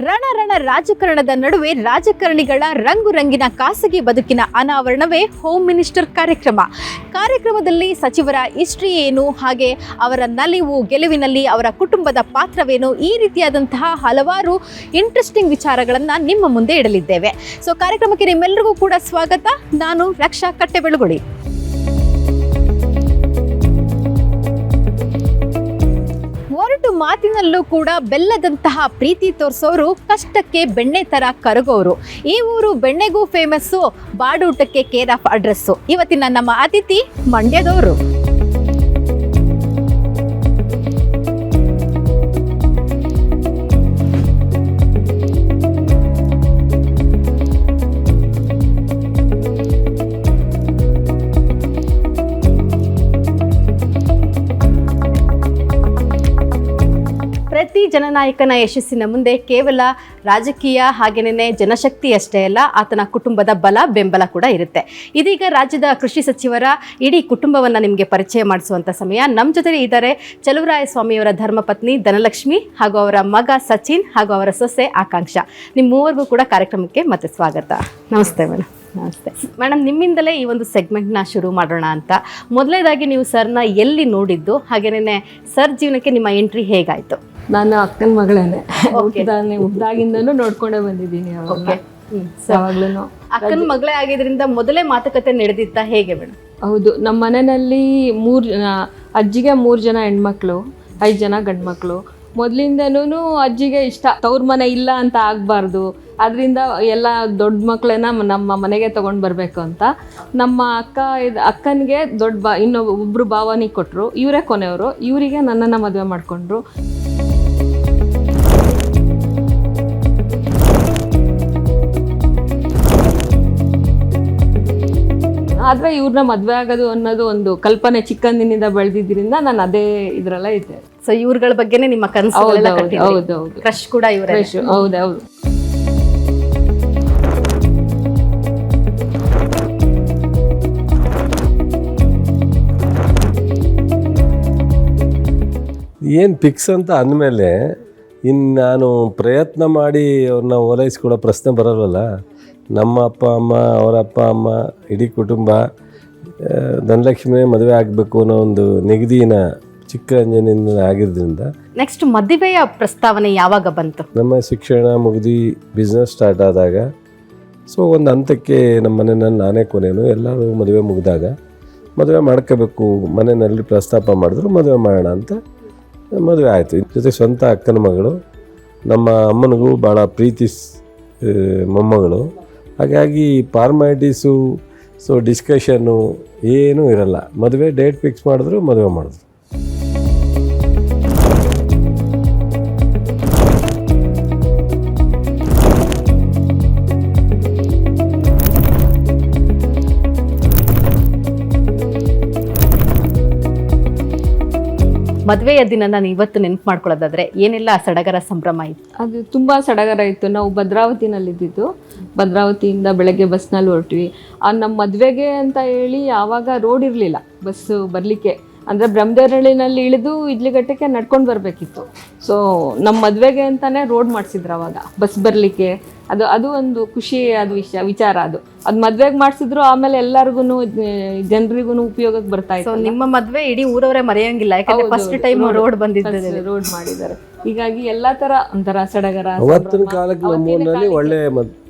ರಣ ರಾಜಕಾರಣದ ನಡುವೆ ರಾಜಕಾರಣಿಗಳ ರಂಗು ರಂಗಿನ ಖಾಸಗಿ ಬದುಕಿನ ಅನಾವರಣವೇ ಹೋಮ್ ಮಿನಿಸ್ಟರ್ ಕಾರ್ಯಕ್ರಮದಲ್ಲಿ ಸಚಿವರ ಹಿಸ್ಟ್ರಿ ಏನು, ಹಾಗೆ ಅವರ ನಲಿವು ಗೆಲುವಿನಲ್ಲಿ ಅವರ ಕುಟುಂಬದ ಪಾತ್ರವೇನು, ಈ ರೀತಿಯಾದಂತಹ ಹಲವಾರು ಇಂಟ್ರೆಸ್ಟಿಂಗ್ ವಿಚಾರಗಳನ್ನು ನಿಮ್ಮ ಮುಂದೆ ಇಡಲಿದ್ದೇವೆ. ಸೊ ಕಾರ್ಯಕ್ರಮಕ್ಕೆ ನಿಮ್ಮೆಲ್ಲರಿಗೂ ಕೂಡ ಸ್ವಾಗತ. ನಾನು ರಕ್ಷಾ ಕಟ್ಟೆಬೆಳಗುಳಿ. ಒರಟು ಮಾತಿನಲ್ಲೂ ಕೂಡ ಬೆಲ್ಲದಂತಹ ಪ್ರೀತಿ ತೋರಿಸೋರು, ಕಷ್ಟಕ್ಕೆ ಬೆಣ್ಣೆ ತರ ಕರಗೋರು. ಈ ಊರು ಬೆಣ್ಣೆಗೂ ಫೇಮಸ್ಸು, ಬಾಡೂಟಕ್ಕೆ ಕೇರ್ ಆಫ್ ಅಡ್ರೆಸ್ಸು. ಇವತ್ತಿನ ನಮ್ಮ ಅತಿಥಿ ಮಂಡ್ಯದವರು. ಪ್ರತಿ ಜನನಾಯಕನ ಯಶಸ್ಸಿನ ಮುಂದೆ ಕೇವಲ ರಾಜಕೀಯ ಹಾಗೇನೇ ಜನಶಕ್ತಿ ಅಷ್ಟೇ ಅಲ್ಲ, ಆತನ ಕುಟುಂಬದ ಬಲ ಬೆಂಬಲ ಕೂಡ ಇರುತ್ತೆ. ಇದೀಗ ರಾಜ್ಯದ ಕೃಷಿ ಸಚಿವರ ಇಡೀ ಕುಟುಂಬವನ್ನು ನಿಮಗೆ ಪರಿಚಯ ಮಾಡಿಸುವಂಥ ಸಮಯ. ನಮ್ಮ ಜೊತೆ ಇದ್ದಾರೆ ಚಲುವರಾಯಸ್ವಾಮಿಯವರ ಧರ್ಮಪತ್ನಿ ಧನಲಕ್ಷ್ಮಿ, ಹಾಗೂ ಅವರ ಮಗ ಸಚಿನ್, ಹಾಗೂ ಅವರ ಸೊಸೆ ಆಕಾಂಕ್ಷ. ನಿಮ್ಮ ಮೂವರಿಗೂ ಕೂಡ ಕಾರ್ಯಕ್ರಮಕ್ಕೆ ಮತ್ತೆ ಸ್ವಾಗತ. ನಮಸ್ತೆ ಮೇಡಮ್. ನಮಸ್ತೆ ಮೇಡಮ್. ನಿಮ್ಮಿಂದಲೇ ಈ ಒಂದು ಸೆಗ್ಮೆಂಟ್ನ ಶುರು ಮಾಡೋಣ ಅಂತ. ಮೊದಲನೇದಾಗಿ ನೀವು ಸರ್ನ ಎಲ್ಲಿ ನೋಡಿದ್ದು, ಹಾಗೇನೇ ಸರ್ ಜೀವನಕ್ಕೆ ನಿಮ್ಮ ಎಂಟ್ರಿ ಹೇಗಾಯಿತು? ನಾನು ಅಕ್ಕನ ಮಗಳೇನೆ, ಹುಟ್ಟಿದಾಗಿಂದನೂ ನೋಡ್ಕೊಂಡೇ ಬಂದಿದ್ದೀನಿ. ಯಾವಾಗ್ಲೂ ಅಕ್ಕನ ಮಗಳೇ ಆಗಿದ್ರಿಂದ ಮೊದಲೇ ಮಾತುಕತೆ ನಡೆದಿತ್ತ, ಹೇಗೆ ಮೇಡಮ್? ಹೌದು, ನಮ್ಮ ಮನೆಯಲ್ಲಿ ಅಜ್ಜಿಗೆ 3 ಜನ ಹೆಣ್ಮಕ್ಳು, 5 ಜನ ಗಂಡ್ಮಕ್ಳು. ಮೊದಲಿಂದನೂ ಅಜ್ಜಿಗೆ ಇಷ್ಟ ತವ್ರ ಮನೆ ಇಲ್ಲ ಅಂತ ಆಗಬಾರ್ದು, ಅದರಿಂದ ಎಲ್ಲ ದೊಡ್ಡ ಮಕ್ಕಳನ್ನ ನಮ್ಮ ಮನೆಗೆ ತೊಗೊಂಡು ಬರಬೇಕು ಅಂತ ನಮ್ಮ ಅಕ್ಕನಿಗೆ ಇನ್ನೊಬ್ರು ಭಾವನಿಗೆ ಕೊಟ್ಟರು. ಇವರೇ ಕೊನೆಯವರು. ಇವರಿಗೆ ನನ್ನನ್ನು ಮದುವೆ ಮಾಡಿಕೊಂಡ್ರು. ಆದರೆ ಇವ್ರನ್ನ ಮದುವೆ ಆಗೋದು ಅನ್ನೋದು ಒಂದು ಕಲ್ಪನೆ ಚಿಕ್ಕಂದಿನಿಂದ ಬೆಳೆದಿದ್ದರಿಂದ ನಾನು ಅದೇ ಇದರಲ್ಲೇ ಇದ್ದೆ. ಸೊ ಇವ್ರಗಳ ಬಗ್ಗೆನೇ ನಿಮ್ಮ ಕನಸು? ಹೌದು. ಕ್ರಶ್ ಕೂಡ ಇವರೇ? ಹೌದೌದು. ಏನು ಫಿಕ್ಸ್ ಅಂತ ಅಂದಮೇಲೆ ಇನ್ನು ನಾನು ಪ್ರಯತ್ನ ಮಾಡಿ ಅವ್ರನ್ನ ಓಲೈಸ್ಕೊಡೋ ಪ್ರಶ್ನೆ ಬರೋಲ್ಲ. ನಮ್ಮ ಅಪ್ಪ ಅಮ್ಮ, ಅವರ ಅಪ್ಪ ಅಮ್ಮ, ಇಡೀ ಕುಟುಂಬ ಧನಲಕ್ಷ್ಮಿ ಮದುವೆ ಆಗಬೇಕು ಅನ್ನೋ ಒಂದು ನಿಗದಿನ ಚಿಕ್ಕ ಅಂಜನಿಂದ ಆಗಿದ್ದರಿಂದ. ನೆಕ್ಸ್ಟ್ ಮದುವೆಯ ಪ್ರಸ್ತಾವನೆ ಯಾವಾಗ ಬಂತು? ನಮ್ಮ ಶಿಕ್ಷಣ ಮುಗಿದು ಬಿಸ್ನೆಸ್ ಸ್ಟಾರ್ಟ್ ಆದಾಗ, ಸೊ ಒಂದು ಹಂತಕ್ಕೆ ನಮ್ಮ ಮನೆಯಲ್ಲಿ ನಾನೇ ಕೊನೆಯೂ, ಎಲ್ಲರೂ ಮದುವೆ ಮುಗಿದಾಗ ಮದುವೆ ಮಾಡ್ಕೋಬೇಕು ಮನೆಯಲ್ಲಿ ಪ್ರಸ್ತಾಪ ಮಾಡಿದ್ರು, ಮದುವೆ ಮಾಡೋಣ ಅಂತ ಮದುವೆ ಆಯಿತು. ಜೊತೆ ಸ್ವಂತ ಅಕ್ಕನ ಮಗಳು, ನಮ್ಮ ಅಮ್ಮನಿಗೂ ಭಾಳ ಪ್ರೀತಿ ಮೊಮ್ಮಗಳು. ಹಾಗಾಗಿ ಫಾರ್ಮ್ಯಾಲಿಟೀಸು, ಸೊ ಡಿಸ್ಕಷನ್ನು ಏನೂ ಇರಲ್ಲ. ಮದುವೆ ಡೇಟ್ ಫಿಕ್ಸ್ ಮಾಡಿದ್ರು, ಮದುವೆ ಮಾಡಿದ್ರು. ಮದುವೆಯ ದಿನ ನಾನು ಇವತ್ತು ನೆನಪು ಮಾಡ್ಕೊಳ್ಳೋದಾದ್ರೆ ಏನೆಲ್ಲ ಸಡಗರ ಸಂಭ್ರಮ ಇತ್ತು? ಅದು ತುಂಬ ಸಡಗರ ಇತ್ತು. ನಾವು ಭದ್ರಾವತಿನಲ್ಲಿದ್ದು, ಭದ್ರಾವತಿಯಿಂದ ಬೆಳಗ್ಗೆ ಬಸ್ನಲ್ಲಿ ಹೊರಟ್ವಿ. ನಮ್ಮ ಮದುವೆಗೆ ಅಂತ ಹೇಳಿ ಆವಾಗ ರೋಡ್ ಇರಲಿಲ್ಲ, ಬಸ್ಸು ಬರಲಿಕ್ಕೆ. ಅಂದರೆ ಬ್ರಹ್ಮದೇವರಹಳ್ಳಿನಲ್ಲಿ ಇಳಿದು ಇಡ್ಲಿಘಟ್ಟಕ್ಕೆ ನಡ್ಕೊಂಡು ಬರಬೇಕಿತ್ತು. ಸೊ ನಮ್ಮ ಮದುವೆಗೆ ಅಂತಲೇ ರೋಡ್ ಮಾಡಿಸಿದ್ರು ಅವಾಗ, ಬಸ್ ಬರಲಿಕ್ಕೆ. ಅದು ಒಂದು ಖುಷಿ ವಿಚಾರ. ಅದು ಮದುವೆಗೆ ಮಾಡಿಸಿದ್ರು. ಆಮೇಲೆ ಎಲ್ಲರಿಗೂ ಜನರಿಗೂ ಉಪಯೋಗಕ್ಕೆ ಬರ್ತಾ ಇತ್ತು. ನಿಮ್ಮ ಮದುವೆ ಇಡೀ ಊರವರೇ ಮರೆಯಂಗಿಲ್ಲ, ಯಾಕಂದ್ರೆ ಫಸ್ಟ್ ಟೈಮ್ ರೋಡ್ ಬಂದಿದ್ದಾರೆ, ರೋಡ್ ಮಾಡಿದ್ದಾರೆ. ಹೀಗಾಗಿ ಎಲ್ಲಾ ತರ ಒಂಥರ ಸಡಗರ. ಅವತ್ತಿನ ಕಾಲಕ್ಕೆ ನಮ್ಮೂರಿನಲ್ಲಿ ಒಳ್ಳೆ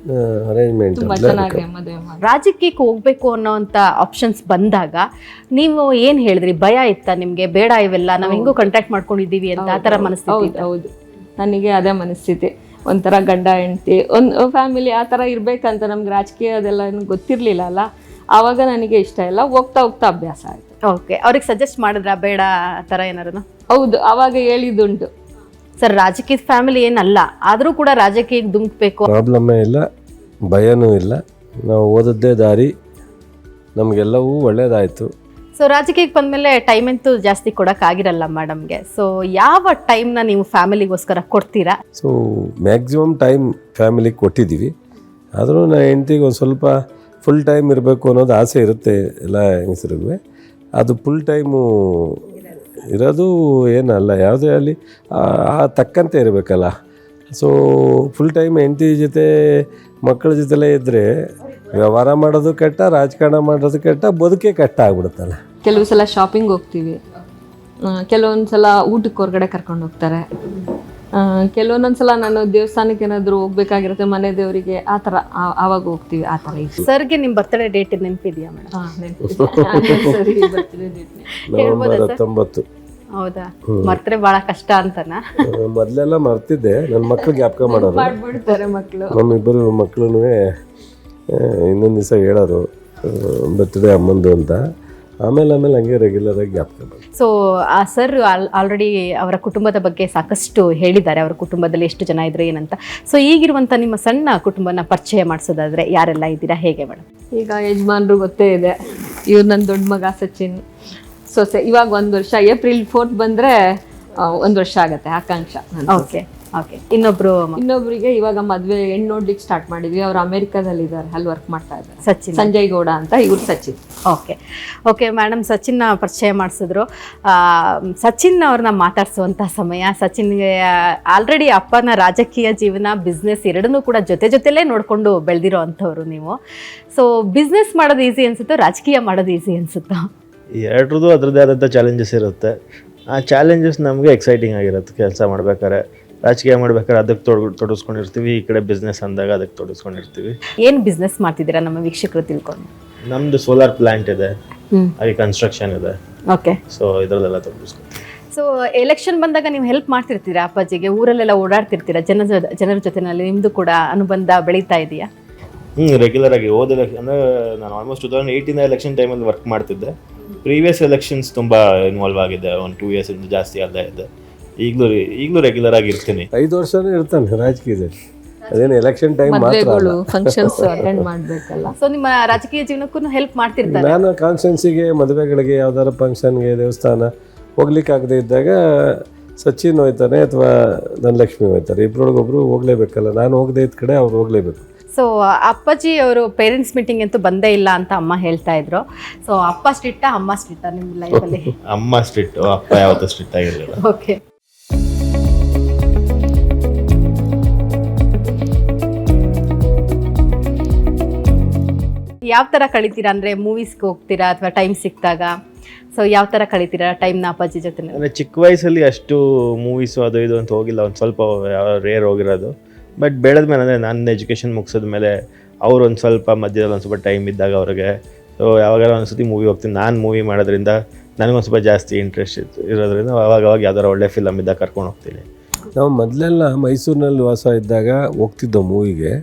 ಅರೇಂಜ್ಮೆಂಟ್. ತುಂಬಾ ಚೆನ್ನಾಗಿ ಮದುವೆ ಮಾಡಿ ರಾಜಕೀಯಕ್ಕೆ ಹೋಗ್ಬೇಕು ಅನ್ನೋಂಥ ಆಪ್ಷನ್ಸ್ ಬಂದಾಗ ನೀವು ಏನ್ ಹೇಳಿದ್ರಿ? ಭಯ ಇತ್ತ ನಿಮ್ಗೆ? ಬೇಡ ಇವೆಲ್ಲ ನಾವು ಹೆಂಗೂ ಕಾಂಟ್ಯಾಕ್ಟ್ ಮಾಡ್ಕೊಂಡಿದ್ದೀವಿ ಅಂತ ಆ ಥರ ಮನಸ್ಥಿತಿ? ಹೌದು, ನನಗೆ ಅದೇ ಮನಸ್ಥಿತಿ. ಒಂಥರ ಗಂಡ ಹೆಂಡತಿ ಒಂದು ಫ್ಯಾಮಿಲಿ ಆ ಥರ ಇರ್ಬೇಕಂತ. ನಮ್ಗೆ ರಾಜಕೀಯ ಅದೆಲ್ಲ ಗೊತ್ತಿರಲಿಲ್ಲ ಅಲ್ಲ, ಆವಾಗ ನನಗೆ ಇಷ್ಟ ಇಲ್ಲ. ಹೋಗ್ತಾ ಅಭ್ಯಾಸ ಆಯಿತು. ಓಕೆ, ಅವ್ರಿಗೆ ಸಜೆಸ್ಟ್ ಮಾಡಿದ್ರ ಬೇಡ ಆ ಥರ ಏನಾರು? ಹೌದು, ಆವಾಗ ಹೇಳಿದ್ದುಂಟು. ಸರ್ ರಾಜಕೀಯದ ಫ್ಯಾಮಿಲಿ ಏನಲ್ಲ, ಆದರೂ ಕೂಡ ರಾಜಕೀಯಕ್ಕೆ ಧುಮುಕ್ಬೇಕು ಪ್ರಾಬ್ಲಮ್ಮೇ ಇಲ್ಲ, ಭಯನೂ ಇಲ್ಲ. ನಾವು ಓದದ್ದೇ ದಾರಿ, ನಮಗೆಲ್ಲವೂ ಒಳ್ಳೇದಾಯಿತು. ಸೊ ರಾಜಕೀಯಕ್ಕೆ ಬಂದಮೇಲೆ ಟೈಮ್ ಅಂತೂ ಜಾಸ್ತಿ ಕೊಡೋಕ್ಕಾಗಿರಲ್ಲ ಮೇಡಮ್ಗೆ. ಸೊ ಯಾವ ಟೈಮ್ನ ನೀವು ಫ್ಯಾಮಿಲಿಗೋಸ್ಕರ ಕೊಡ್ತೀರಾ? ಸೊ ಮ್ಯಾಕ್ಸಿಮಮ್ ಟೈಮ್ ಫ್ಯಾಮಿಲಿಗೆ ಕೊಟ್ಟಿದ್ದೀವಿ. ಆದರೂ ನಾನು ಹೆಂಡ್ತಿಗೆ ಒಂದು ಸ್ವಲ್ಪ ಫುಲ್ ಟೈಮ್ ಇರಬೇಕು ಅನ್ನೋದು ಆಸೆ ಇರುತ್ತೆ ಎಲ್ಲ ಹೆಂಗಸರಿಗೂ. ಅದು ಫುಲ್ ಟೈಮು ಇರೋದು ಏನಲ್ಲ, ಯಾವುದೇ ಅಲ್ಲಿ ಆ ತಕ್ಕಂತೆ ಇರಬೇಕಲ್ಲ. ಸೊ ಫುಲ್ ಟೈಮ್ ಹೆಂಡತಿ ಜೊತೆ ಮಕ್ಕಳ ಜೊತೆಲೇ ಇದ್ದರೆ ವ್ಯವಹಾರ ಮಾಡೋದು ಕೆಟ್ಟ, ರಾಜಕಾರಣ ಮಾಡೋದು ಕೆಟ್ಟ, ಬದುಕೇ ಕೆಟ್ಟ ಆಗ್ಬಿಡುತ್ತಲ್ಲ. ಕೆಲವು ಸಲ ಶಾಪಿಂಗ್ ಹೋಗ್ತೀವಿ, ಕೆಲವೊಂದು ಸಲ ಊಟಕ್ಕೆ ಹೊರಗಡೆ ಕರ್ಕೊಂಡು ಹೋಗ್ತಾರೆ, ಕೆಲವೊಂದೊಂದು ಸಲ ನಾನು ದೇವಸ್ಥಾನಕ್ಕೆ ಏನಾದರೂ ಹೋಗ್ಬೇಕಾಗಿರುತ್ತೆ, ಮನೆ ದೇವರಿಗೆ, ಆ ಥರ ಆವಾಗ ಹೋಗ್ತೀವಿ. ಆ ಥರ ಇದೆ. ಸರ್ಗೆ ನಿಮ್ಮ ಬರ್ತ್ಡೇ ಡೇಟ್ ನೆನಪಿದೆಯಾ ಮೇಡಮ್? ಸರಿ, ನವೆಂಬರ್ 19. ಹೌದಾ? ಮರ್ತರೆ ಭಾಳ ಕಷ್ಟ ಅಂತನಾ? ಮೊದಲೆಲ್ಲ ಮರ್ತಿದ್ದೆ, ನನ್ನ ಮಕ್ಳು ಜ್ಞಾಪಕ ಮಾಡೋರು. ಮಾಡ್ಬಿಡ್ತಾರೆ ಮಕ್ಕಳು. ನಮ್ಮಿಬ್ಬರು ಮಕ್ಕಳು ಇನ್ನೊಂದು ದಿವಸ ಹೇಳೋರು ಬರ್ತ್ಡೇ ಅಮ್ಮಂದು ಅಂತ. ಆಮೇಲೆ ಹಂಗೆ ರೆಗ್ಯುಲರಾಗಿ ಜ್ಞಾಪಕ ಮಾಡೋದು. ಸೊ ಆ ಸರ್ ಆಲ್ರೆಡಿ ಅವರ ಕುಟುಂಬದ ಬಗ್ಗೆ ಸಾಕಷ್ಟು ಹೇಳಿದ್ದಾರೆ, ಅವರ ಕುಟುಂಬದಲ್ಲಿ ಎಷ್ಟು ಜನ ಇದ್ರು ಏನಂತ. ಸೊ ಈಗಿರುವಂಥ ನಿಮ್ಮ ಸಣ್ಣ ಕುಟುಂಬನ ಪರಿಚಯ ಮಾಡಿಸೋದಾದ್ರೆ ಯಾರೆಲ್ಲ ಇದ್ದೀರಾ, ಹೇಗೆ ಮೇಡಮ್? ಈಗ ಯಜಮಾನ್ರು ಗೊತ್ತೇ ಇದೆ. ಇವ್ರು ನನ್ನ ದೊಡ್ಡ ಮಗ ಸಚಿನ್, ಸೊಸೆ. ಇವಾಗ 1 ವರ್ಷ, ಏಪ್ರಿಲ್ 4th ಬಂದರೆ 1 ವರ್ಷ ಆಗುತ್ತೆ. ಆಕಾಂಕ್ಷ. Okay okay. ಇನ್ನೊಬ್ರಿಗೆ ಇವಾಗ ಮದುವೆ ಹೆಣ್ಣು ನೋಡ್ಲಿಕ್ಕೆ ಸ್ಟಾರ್ಟ್ ಮಾಡಿದ್ವಿ. ಅವ್ರು ಅಮೆರಿಕಾದಲ್ಲಿ ಇದ್ದಾರೆ, ಅಲ್ಲಿ ವರ್ಕ್ ಮಾಡ್ತಾ ಇದ್ದಾರೆ. ಸಚಿನ್, ಸಂಜಯ್ ಗೌಡ ಅಂತ, ಇವ್ರು ಸಚಿನ್. ಓಕೆ ಓಕೆ ಮೇಡಮ್, ಸಚಿನ್ನ ಪರಿಚಯ ಮಾಡಿಸಿದ್ರು. ಸಚಿನ್ ಅವ್ರನ್ನ ಮಾತಾಡಿಸುವಂಥ ಸಮಯ. ಸಚಿನ್ಗೆ ಆಲ್ರೆಡಿ ಅಪ್ಪನ ರಾಜಕೀಯ ಜೀವನ, ಬಿಸ್ನೆಸ್ ಎರಡನ್ನೂ ಕೂಡ ಜೊತೆಲೇ ನೋಡಿಕೊಂಡು ಬೆಳೆದಿರೋ ಅಂಥವ್ರು ನೀವು. ಸೊ ಬಿಸ್ನೆಸ್ ಮಾಡೋದು ಈಸಿ ಅನಿಸುತ್ತೋ, ರಾಜಕೀಯ ಮಾಡೋದು ಈಸಿ ಅನಿಸುತ್ತೋ? ಎರಡರದ್ದು ಅದರದ್ದೇ ಆದಂಥ ಚಾಲೆಂಜಸ್ ಇರುತ್ತೆ. ಆ ಚಾಲೆಂಜಸ್ ನಮಗೆ ಎಕ್ಸೈಟಿಂಗ್ ಆಗಿರುತ್ತೆ. ಕೆಲಸ ಮಾಡ್ಬೇಕಾದ್ರೆ, ರಾಜಕೀಯ ಮಾಡ್ಬೇಕಾದ್ರೆ ಅದಕ್ಕೆ ತೊಡಗಿಸ್ಕೊಂಡಿರ್ತೀವಿ, ಈ ಕಡೆ ಬಿಸ್ನೆಸ್ ಅಂದಾಗ ಅದಕ್ಕೆ ತೊಡಗಿಸ್ಕೊಂಡಿರ್ತೀವಿ. ಏನು ಬಿಸ್ನೆಸ್ ಮಾಡ್ತಿದ್ದೀರಾ ನಮ್ಮ ವೀಕ್ಷಕರು ತಿಳ್ಕೊಂಡು? ನಮ್ಮದು ಸೋಲಾರ್ ಪ್ಲಾಂಟ್ ಇದೆ, ಹಾಗೆ ಕನ್ಸ್ಟ್ರಕ್ಷನ್ ಇದೆ. ಓಕೆ. ಸೊ ಇದರಲ್ಲೆಲ್ಲ ತೊಡಗಿಸ್ಕೊತೀವಿ. ಸೊ ಎಲೆಕ್ಷನ್ ಬಂದಾಗ ನೀವು ಹೆಲ್ಪ್ ಮಾಡ್ತಿರ್ತೀರಾ ಅಪ್ಪಾಜಿಗೆ? ಊರಲ್ಲೆಲ್ಲ ಓಡಾಡ್ತಿರ್ತೀರಾ, ಜನರ ಜೊತೆನಲ್ಲಿ ನಿಮ್ಮದು ಕೂಡ ಅನುಬಂಧ ಬೆಳೀತಾ ಇದೆಯಾ? ರೆಗ್ಯುಲರ್ ಆಗಿ ಅಂದರೆ ನಾನು ಆಲ್ಮೋಸ್ಟ್ 2018 ಎಲೆಕ್ಷನ್ ಟೈಮಲ್ಲಿ ವರ್ಕ್ ಮಾಡ್ತಿದ್ದೆ. ಪ್ರೀವಿಯಸ್ ಎಲೆಕ್ಷನ್ಸ್ ತುಂಬ ಇನ್ವಾಲ್ವ್ ಆಗಿದೆ, ಒಂದು 2 years ಜಾಸ್ತಿ ಅಲ್ಲೇ ಇದೆ. ಈಗಲೂ ರೆಗ್ಯುಲರ್ ಆಗಿ ಇರ್ತೀನಿ. 5 ವರ್ಷನೇ ಇರ್ತಾನೆ ರಾಜಕೀಯದಲ್ಲಿ. ಅದೇನು ಎಲೆಕ್ಷನ್ ಟೈಮ್ ಮಾತ್ರ ಅಲ್ಲ, ಫಂಕ್ಷನ್ಸ್ ಅಟೆಂಡ್ ಮಾಡಬೇಕಲ್ಲ. ಸೊ ನಿಮ್ಮ ರಾಜಕೀಯ ಜೀವನಕ್ಕೂ ಹೆಲ್ಪ್ ಮಾಡ್ತಿರ್ತಾರೆ? ನಾನು ಕಾನ್ಸ್ಟೆನ್ಸಿಗೆ, ಮದುವೆಗಳಿಗೆ, ಯಾವ್ದಾರ ಫಂಕ್ಷನ್ಗೆ, ದೇವಸ್ಥಾನ ಹೋಗ್ಲಿಕ್ಕಾಗದೇ ಇದ್ದಾಗ ಸಚಿನ್ ಹೋಯ್ತಾನೆ ಅಥವಾ ಧನಲಕ್ಷ್ಮಿ ಹೋಯ್ತಾರೆ. ಇಬ್ಬರೊಳಗೊಬ್ರು ಹೋಗ್ಲೇಬೇಕಲ್ಲ. ನಾನು ಹೋಗದೇ ಇದ್ದ ಕಡೆ ಅವ್ರು ಹೋಗ್ಲೇಬೇಕು. ಸೊ ಅಪ್ಪಾಜಿ ಅವರು ಪೇರೆಂಟ್ಸ್ ಮೀಟಿಂಗ್ ಅಂತೂ ಬಂದೇ ಇಲ್ಲ ಅಂತ ಅಮ್ಮ ಹೇಳ್ತಾ ಇದ್ರು. ಸೊ ಅಪ್ಪ ಸ್ಟ್ರಿಕ್ಟಾ, ಅಮ್ಮ ಸ್ಟ್ರಿಕ್ಟಾ ನಿಮ್ಮ ಲೈಫಲ್ಲಿ? ಅಮ್ಮ ಸ್ಟ್ರಿಕ್ಟ್, ಅಪ್ಪ ಯಾವತ್ತೂ ಸ್ಟ್ರಿಕ್ಟ್ ಆಗಿರಲಿಲ್ಲ. ಓಕೆ. ಯಾವ ಥರ ಕಳಿತೀರಾ? ಅಂದರೆ ಮೂವೀಸ್ಗೆ ಹೋಗ್ತೀರಾ ಅಥವಾ ಟೈಮ್ ಸಿಕ್ಕಿದಾಗ? ಸೊ ಯಾವ ಥರ ಕಳಿತೀರಾ ಟೈಮ್ನ ಅಪ್ಪಾಜಿ ಜೊತೆ? ಅಂದರೆ ಚಿಕ್ಕ ವಯಸ್ಸಲ್ಲಿ ಅಷ್ಟು ಮೂವೀಸು ಅದು ಇದು ಅಂತ ಹೋಗಿಲ್ಲ, ಒಂದು ಸ್ವಲ್ಪ ರೇರ್ ಹೋಗಿರೋದು. ಬಟ್ ಬೆಳೆದ್ಮೇಲೆ ಅಂದರೆ ನನ್ನ ಎಜುಕೇಷನ್ ಮುಗಿಸಿದ್ಮೇಲೆ ಅವ್ರು ಒಂದು ಸ್ವಲ್ಪ ಮಧ್ಯದಲ್ಲಿ ಒಂದು ಸ್ವಲ್ಪ ಟೈಮ್ ಇದ್ದಾಗ ಅವ್ರಿಗೆ ಸೊ ಯಾವಾಗಾರ ಒಂದು ಸತಿ ಮೂವಿ ಹೋಗ್ತೀನಿ. ನಾನು ಮೂವಿ ಮಾಡೋದ್ರಿಂದ ನನಗೊಂದು ಸ್ವಲ್ಪ ಜಾಸ್ತಿ ಇಂಟ್ರೆಸ್ಟ್ ಇರೋದ್ರಿಂದ ಅವಾಗ ಯಾವ್ದಾರ ಒಳ್ಳೆ ಫಿಲಮ್ ಇದ್ದಾಗ ಕರ್ಕೊಂಡು ಹೋಗ್ತೀನಿ. ನಾವು ಮೊದಲೆಲ್ಲ ಮೈಸೂರಿನಲ್ಲಿ ವಾಸ ಇದ್ದಾಗ ಹೋಗ್ತಿದ್ದೋ ಮೂವಿಗೆ.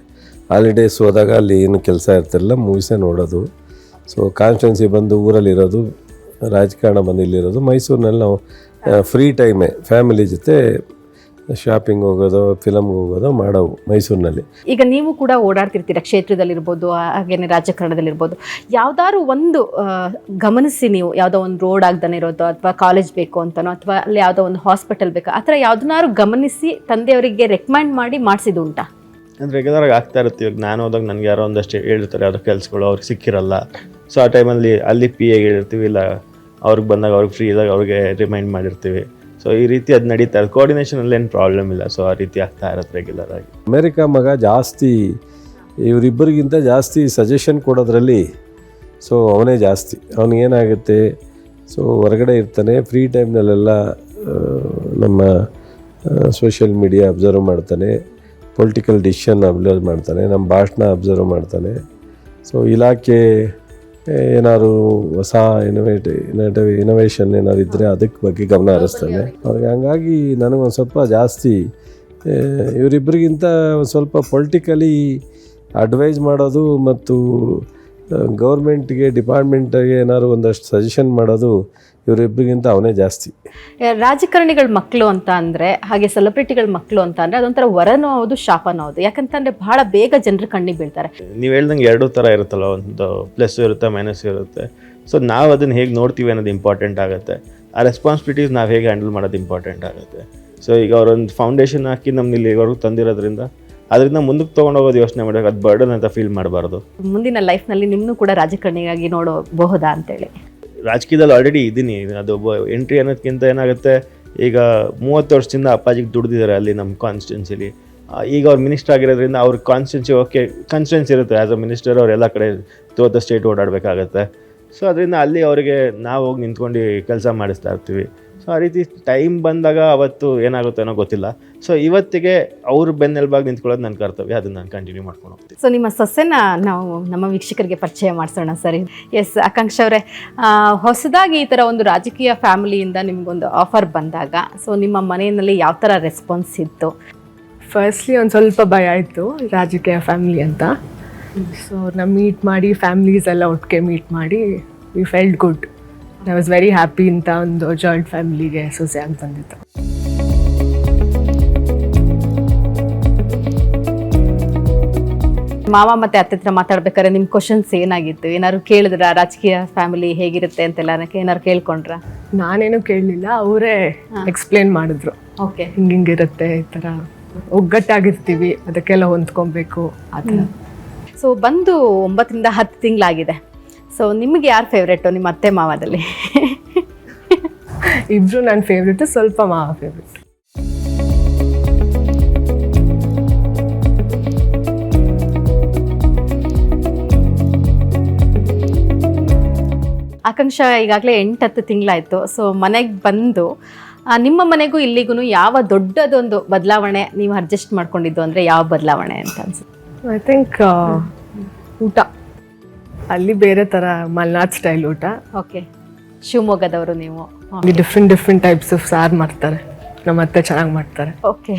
ಹಾಲಿಡೇಸ್ ಹೋದಾಗ ಅಲ್ಲಿ ಏನು ಕೆಲಸ ಇರ್ತಿರಲಿಲ್ಲ, ಮೂವೀಸೇ ನೋಡೋದು. ಸೊ ಕಾನ್ಸ್ಟೆನ್ಸಿ ಬಂದು ಊರಲ್ಲಿರೋದು, ರಾಜಕಾರಣ ಬಂದು ಇಲ್ಲಿರೋದು. ಮೈಸೂರಿನಲ್ಲಿ ನಾವು ಫ್ರೀ ಟೈಮೇ ಫ್ಯಾಮಿಲಿ ಜೊತೆ ಶಾಪಿಂಗ್ ಹೋಗೋದು, ಫಿಲಮ್ಗೆ ಹೋಗೋದು ಮಾಡೋವು ಮೈಸೂರಿನಲ್ಲಿ. ಈಗ ನೀವು ಕೂಡ ಓಡಾಡ್ತಿರ್ತೀರ, ಕ್ಷೇತ್ರದಲ್ಲಿರ್ಬೋದು, ಹಾಗೇನೆ ರಾಜಕಾರಣದಲ್ಲಿರ್ಬೋದು. ಯಾವ್ದಾದ್ರು ಒಂದು ಗಮನಿಸಿ ನೀವು, ಯಾವುದೋ ಒಂದು ರೋಡ್ ಆಗ್ದಾನೆ ಇರೋದು, ಅಥವಾ ಕಾಲೇಜ್ ಬೇಕು ಅಂತನೋ, ಅಥವಾ ಅಲ್ಲಿ ಯಾವುದೋ ಒಂದು ಹಾಸ್ಪಿಟಲ್ ಬೇಕು, ಆ ಥರ ಯಾವ್ದನ್ನಾರು ಗಮನಿಸಿ ತಂದೆಯವರಿಗೆ ರೆಕಮೆಂಡ್ ಮಾಡಿ ಮಾಡಿಸಿದ್ದು ಉಂಟಾ? ಅಂದರೆ ರೆಗ್ಯುಲರಾಗಿ ಆಗ್ತಾ ಇರುತ್ತೆ. ಇವಾಗ ನಾನು ಹೋದಾಗ ನನಗೆ ಯಾರೋ ಒಂದಷ್ಟು ಹೇಳಿರ್ತಾರೆ, ಯಾವುದೋ ಕೆಲಸಗಳು ಅವ್ರಿಗೆ ಸಿಕ್ಕಿರಲ್ಲ. ಸೊ ಆ ಟೈಮಲ್ಲಿ ಅಲ್ಲಿ ಪಿ ಎಗೆ ಹೇಳಿರ್ತೀವಿ, ಇಲ್ಲ ಅವ್ರಿಗೆ ಬಂದಾಗ ಅವ್ರಿಗೆ ಫ್ರೀ ಇದ್ದಾಗ ಅವ್ರಿಗೆ ರಿಮೈಂಡ್ ಮಾಡಿರ್ತೀವಿ. ಸೊ ಈ ರೀತಿ ಅದು ನಡೀತಾ ಇದೆ. ಕೋಆರ್ಡಿನೇಷನಲ್ಲಿ ಏನು ಪ್ರಾಬ್ಲಮ್ ಇಲ್ಲ. ಸೊ ಆ ರೀತಿ ಆಗ್ತಾ ಇರುತ್ತೆ ರೆಗ್ಯುಲರ್ ಆಗಿ. ಅಮೇರಿಕಾ ಮಗ ಜಾಸ್ತಿ, ಇವರಿಬ್ಬರಿಗಿಂತ ಜಾಸ್ತಿ ಸಜೆಷನ್ ಕೊಡೋದ್ರಲ್ಲಿ ಸೊ ಅವನೇ ಜಾಸ್ತಿ. ಅವನಿಗೇನಾಗುತ್ತೆ, ಸೊ ಹೊರಗಡೆ ಇರ್ತಾನೆ, ಫ್ರೀ ಟೈಮ್ನಲ್ಲೆಲ್ಲ ನಮ್ಮ ಸೋಷಿಯಲ್ ಮೀಡಿಯಾ ಅಬ್ಸರ್ವ್ ಮಾಡ್ತಾನೆ, ಪೊಲಿಟಿಕಲ್ ಡಿಸಿಷನ್ ಅಬ್ಸರ್ವ್ ಮಾಡ್ತಾನೆ, ನಮ್ಮ ಭಾಷಣ ಅಬ್ಸರ್ವ್ ಮಾಡ್ತಾನೆ. ಸೊ ಇಲಾಖೆ ಏನಾದ್ರು ಹೊಸ ಇನೋವೇಷನ್ ಏನಾದ್ರು ಇದ್ದರೆ ಅದಕ್ಕೆ ಬಗ್ಗೆ ಗಮನ ಹರಿಸ್ತಾನೆ ಅವ್ರಿಗೆ. ಹಂಗಾಗಿ ನನಗೊಂದು ಸ್ವಲ್ಪ ಜಾಸ್ತಿ ಇವರಿಬ್ಬರಿಗಿಂತ ಒಂದು ಸ್ವಲ್ಪ ಪೊಲಿಟಿಕಲಿ ಅಡ್ವೈಸ್ ಮಾಡೋದು ಮತ್ತು ಗೌರ್ಮೆಂಟ್ಗೆ, ಡಿಪಾರ್ಟ್ಮೆಂಟಿಗೆ ಏನಾದ್ರು ಒಂದಷ್ಟು ಸಜೆಷನ್ ಮಾಡೋದು ಇವರಿಬ್ಬರಿಗಿಂತ ಅವನೇ ಜಾಸ್ತಿ. ರಾಜಕಾರಣಿಗಳ ಮಕ್ಕಳು ಅಂತ ಅಂದರೆ, ಹಾಗೆ ಸೆಲೆಬ್ರಿಟಿಗಳ ಮಕ್ಕಳು ಅಂತ ಅಂದರೆ ಅದೊಂಥರ ವರನೂ ಹೌದು, ಶಾಪನೂ ಹೌದು. ಯಾಕಂತಂದರೆ ಬಹಳ ಬೇಗ ಜನರು ಕಣ್ಣಿಗೆ ಬೀಳ್ತಾರೆ. ನೀವು ಹೇಳ್ದಂಗೆ ಎರಡೂ ಥರ ಇರುತ್ತಲ್ಲ, ಒಂದು ಪ್ಲಸ್ ಇರುತ್ತೆ, ಮೈನಸ್ ಇರುತ್ತೆ. ಸೊ ನಾವು ಅದನ್ನು ಹೇಗೆ ನೋಡ್ತೀವಿ ಅನ್ನೋದು ಇಂಪಾರ್ಟೆಂಟ್ ಆಗುತ್ತೆ. ಆ ರೆಸ್ಪಾನ್ಸಿಬಿಲಿಟೀಸ್ ನಾವು ಹೇಗೆ ಹ್ಯಾಂಡಲ್ ಮಾಡೋದು ಇಂಪಾರ್ಟೆಂಟ್ ಆಗುತ್ತೆ. ಸೊ ಈಗ ಅವರೊಂದು ಫೌಂಡೇಶನ್ ಹಾಕಿ ನಮ್ಮನ್ನ ಇಲ್ಲಿವರೆಗೂ ತಂದಿರೋದ್ರಿಂದ ಅದರಿಂದ ಮುಂದಕ್ಕೆ ತೊಗೊಂಡೋಗೋದು ಯೋಚನೆ ಮಾಡಬೇಕು, ಅದು ಬರ್ಡನ್ ಅಂತ ಫೀಲ್ ಮಾಡಬಾರ್ದು. ಮುಂದಿನ ಲೈಫ್ನಲ್ಲಿ ನಿಮ್ಮನ್ನು ಕೂಡ ರಾಜಕಾರಣಿಯಾಗಿ ನೋಡಬಹುದಾ ಅಂತೇಳಿ? ರಾಜಕೀಯದಲ್ಲಿ ಆಲ್ರೆಡಿ ಇದ್ದೀನಿ. ಅದು ಎಂಟ್ರಿ ಅನ್ನೋದಕ್ಕಿಂತ ಏನಾಗುತ್ತೆ, ಈಗ 30 ವರ್ಷದಿಂದ ಅಪ್ಪಾಜಿಗೆ ದುಡ್ದಿದ್ದಾರೆ ಅಲ್ಲಿ ನಮ್ಮ ಕಾನ್ಸ್ಟಿಟ್ಯೂನ್ಸಿಲಿ. ಈಗ ಅವ್ರು ಮಿನಿಸ್ಟರ್ ಆಗಿರೋದ್ರಿಂದ ಅವ್ರ ಕಾನ್ಸ್ಟಿಟ್ಯೂನ್ಸಿ ಇರುತ್ತೆ. ಆ್ಯಸ್ ಅ ಮಿನಿಸ್ಟರ್ ಅವ್ರು ಎಲ್ಲ ಕಡೆ ಥ್ರೂಔಟ್ ದ ಸ್ಟೇಟ್ ಓಡಾಡಬೇಕಾಗತ್ತೆ. ಸೊ ಅದರಿಂದ ಅಲ್ಲಿ ಅವರಿಗೆ ನಾವು ಹೋಗಿ ನಿಂತ್ಕೊಂಡು ಕೆಲಸ ಮಾಡಿಸ್ತಾ ಇರ್ತೀವಿ. ಸೊ ಆ ರೀತಿ ಟೈಮ್ ಬಂದಾಗ ಅವತ್ತು ಏನಾಗುತ್ತೆ ಅನ್ನೋ ಗೊತ್ತಿಲ್ಲ. ಸೊ ಇವತ್ತಿಗೆ ಅವ್ರ ಬೆನ್ನೆಲುಬಾಗಿ ನಿಂತ್ಕೊಳ್ಳೋದು ನನ್ನ ಕರ್ತವ್ಯ, ಅದನ್ನು ನಾನು ಕಂಟಿನ್ಯೂ ಮಾಡ್ಕೊಂಡು ಹೋಗ್ತೀನಿ. ಸೊ ನಿಮ್ಮ ಸೊಸೆನ ನಾವು ನಮ್ಮ ವೀಕ್ಷಕರಿಗೆ ಪರಿಚಯ ಮಾಡಿಸೋಣ ಸರ್. ಎಸ್ ಆಕಾಂಕ್ಷ ಅವರೇ, ಹೊಸದಾಗಿ ಈ ಥರ ಒಂದು ರಾಜಕೀಯ ಫ್ಯಾಮಿಲಿಯಿಂದ ನಿಮಗೊಂದು ಆಫರ್ ಬಂದಾಗ ಸೊ ನಿಮ್ಮ ಮನೆಯಲ್ಲಿ ಯಾವ ಥರ ರೆಸ್ಪಾನ್ಸ್ ಇತ್ತು? ಫಸ್ಟ್ಲಿ ಒಂದು ಸ್ವಲ್ಪ ಭಯ ಆಯಿತು, ರಾಜಕೀಯ ಫ್ಯಾಮಿಲಿ ಅಂತ. ಸೊ ಅವ್ರನ್ನ ಮೀಟ್ ಮಾಡಿ ಫ್ಯಾಮಿಲೀಸ್ ಎಲ್ಲ ಒಟ್ಟಿಗೆ ಮೀಟ್ ಮಾಡಿ we felt good. I was very happy ಅಂತ ಒಂದು ಜಾಯಿಂಟ್ ಫ್ಯಾಮಿಲಿಗೆ ಸೊಸೆಯಾಗಿ ಬಂದಿತ್ತು. ಮಾವ ಮತ್ತು ಅತ್ತೆ ಹತ್ರ ಮಾತಾಡ್ಬೇಕಾದ್ರೆ ನಿಮ್ಮ ಕ್ವಶನ್ಸ್ ಏನಾಗಿತ್ತು? ಏನಾದ್ರು ಕೇಳಿದ್ರ ರಾಜಕೀಯ ಫ್ಯಾಮಿಲಿ ಹೇಗಿರುತ್ತೆ ಅಂತೆಲ್ಲ ಏನಾದ್ರು ಕೇಳ್ಕೊಂಡ್ರ? ನಾನೇನು ಕೇಳಲಿಲ್ಲ, ಅವರೇ ಎಕ್ಸ್ಪ್ಲೇನ್ ಮಾಡಿದ್ರು. ಓಕೆ, ಹಿಂಗಿರುತ್ತೆ, ಈ ಥರ ಒಗ್ಗಟ್ಟಾಗಿರ್ತೀವಿ, ಅದಕ್ಕೆಲ್ಲ ಹೊಂದ್ಕೊಬೇಕು ಆ ಥರ. ಸೊ ಬಂದು 9ರಿಂದ 10 ತಿಂಗಳಾಗಿದೆ. ಸೊ ನಿಮಗೆ ಯಾರು ಫೇವ್ರೇಟು ನಿಮ್ಮ ಅತ್ತೆ ಮಾವದಲ್ಲಿ? ಇಬ್ರು ನನ್ನ ಫೇವ್ರೇಟು, ಸ್ವಲ್ಪ ಮಾವ ಫೇವ್ರೇಟ್. ಆಕಾಂಕ್ಷ ಈಗಾಗಲೇ 8-10 ತಿಂಗಳಾಯಿತು. ಸೊ ಮನೆಗೆ ಬಂದು ನಿಮ್ಮ ಮನೆಗೂ ಇಲ್ಲಿಗೂ ಯಾವ ದೊಡ್ಡದೊಂದು ಬದಲಾವಣೆ ನೀವು ಅಡ್ಜಸ್ಟ್ ಮಾಡ್ಕೊಂಡಿದ್ದು ಅಂದರೆ ಯಾವ ಬದಲಾವಣೆ ಅಂತ ಅನ್ಸುತ್ತೆ? ಐ ಥಿಂಕ್ ಊಟ ಅಲ್ಲಿ ಬೇರೆ ಥರ ಮಲ್ನಾಡ್ ಸ್ಟೈಲ್ ಊಟ. ಓಕೆ, ಶಿವಮೊಗ್ಗದವರು ನೀವು. ಅಲ್ಲಿ ಡಿಫ್ರೆಂಟ್ ಟೈಪ್ಸ್ ಆಫ್ ಸಾರು ಮಾಡ್ತಾರೆ, ನಮ್ಮ ಅತ್ತೆ ಚೆನ್ನಾಗಿ ಮಾಡ್ತಾರೆ. ಓಕೆ,